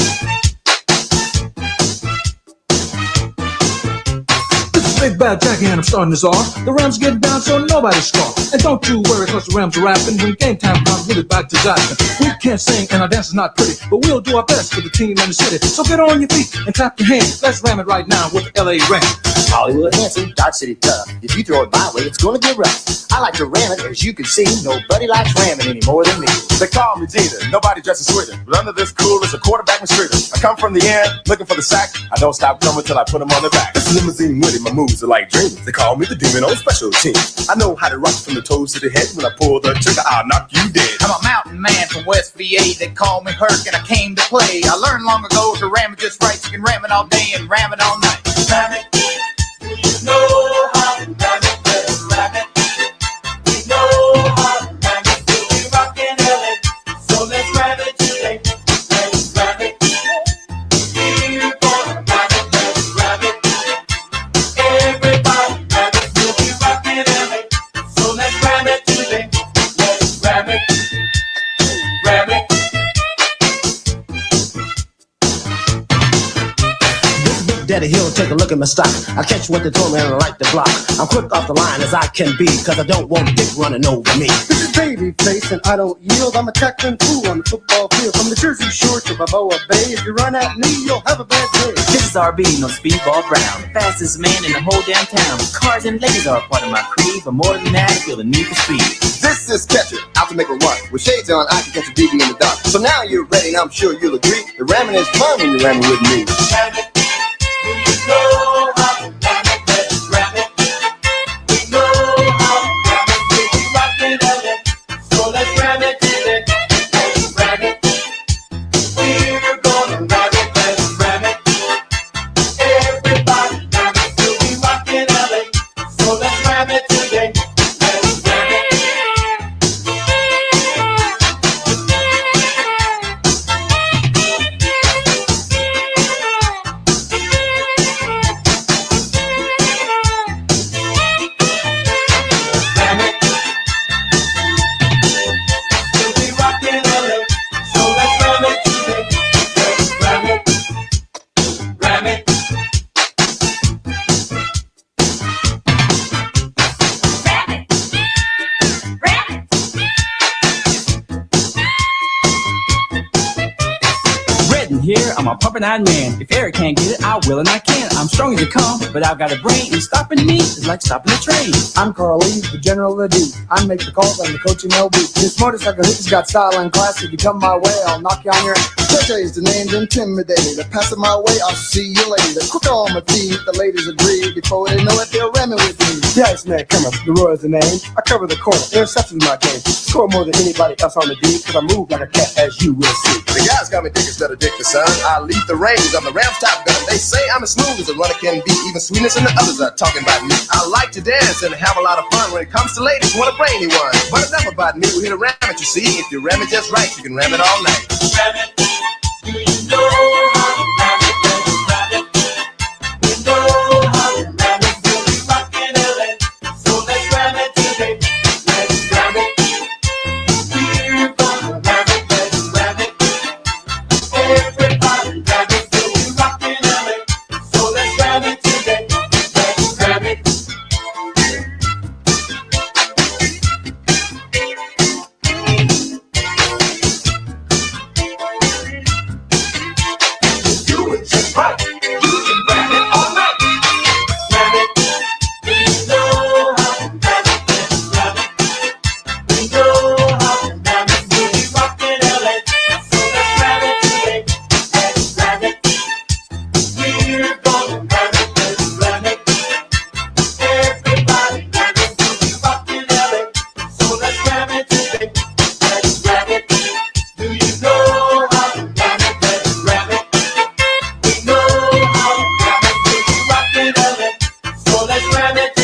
Big bad Jackie and I'm starting this off. The Rams get down so nobody's strong. And don't you worry cause the Rams are rapping. When game time comes, we'll be back to Jackson. We can't sing and our dance is not pretty, but we'll do our best for the team and the city. So get on your feet and clap your hands. Let's ram it right now with the LA Rams. Hollywood handsome, Dodge City tough. If you throw it my way, it's gonna get rough. I like to ram it, as you can see. Nobody likes ramming any more than me. They call me Jeter, nobody dresses sweeter. But under this cool is a quarterback mistreater. I come from the end, looking for the sack. I don't stop coming till I put them on their back. This limousine Woody, my moves are like dreams. They call me the demon on special teams. I know how to rock from the toes to the head. When I pull the trigger, I'll knock you dead. I'm a mountain man from West VA. They call me Herc and I came to play. I learned long ago to ram it just right. You can ram it all day and ram it all night. Ram it. Do you know how to ram it? Let's ram it. We know how to ram it. We'll be rockin' LA. So let's ram it today. Let's ram it. We're gonna ram it. Let's ram it. Everybody ram it. We'll be rockin' LA. So let's ram it today. Let's ram it. Ram it. Big Daddy Hill, take a look at my stock. I catch what they told me and I like the block. I'm quick off the line as I can be, cause I don't want dick running over me. This is Babyface and I don't yield. I'm a tackling fool on the football field. From the Jersey Shore to Balboa Bay, if you run at me, you'll have a bad day. This is RB, no Speedball Brown, fastest man in the whole damn town. Cars and ladies are a part of my creed, but more than that, I feel the need for speed. This is Catcher, out to make a run. With shades on, I can catch a DB in the dark. So now you're ready and I'm sure you'll agree. The ramming is fun when you're ramming with me. Ram it. Do you know how to ram it? Let's ram it. We know how to ram it. We'll be rockin' LA. So let's ram it today. Let's ram it. We're gonna ram it. Let's ram it. Everybody ram it. We'll be rockin' LA. So let's ram it today. Let's ram it. Ram it. We'll be rockin' LA. So let's ram it today. Let's ram it. Ram it. Redden here, I'm a puppet-eyed man. If Eric can't get it, I will and I can. I'm strong as you come, but I've got a brain, and stopping me is like stopping a train. I'm Carl Lee, the general of the D. I make the calls, I'm the coach in LB. The smartest sucker who's got style and class. If you come my way, I'll knock you on your ass. JJ's the name, intimidated. Pass it my way, I'll see you later. Quick on my feet, the ladies agree. Before they know it, they're ramming with me. The Iceman Kimmer, the Roy's the name. I cover the corner, interceptions my game. Score more than anybody else on the D, cause I move like a cat, as you will see. The guys got me thinking instead of dick the sun. I lead the range, I'm the Rams top gun. They say I'm as smooth as a runner can be. Even sweetness and the others are talking about me. I like to dance and have a lot of fun. When it comes to ladies, want a brainy one. But it's never about me, we're here to ram it, you see. If you ram it just right, you can ram it all night. Ram it. Do you know how to ram it? Let's ram it. right. You can ram it all night. Ram it. We know how to ram it. Ram it. We know how to ram it. We'll be rocking LA. So let's ram it today. Let's ram it. We're gonna ram it. Let's ram it. Everybody ram it. We'll be rocking LA. So let's ram it today. Let's ram it. Do you know how to ram it? Let's ram it. We know how to ram it. We'll be rocking LA. So let's ram it.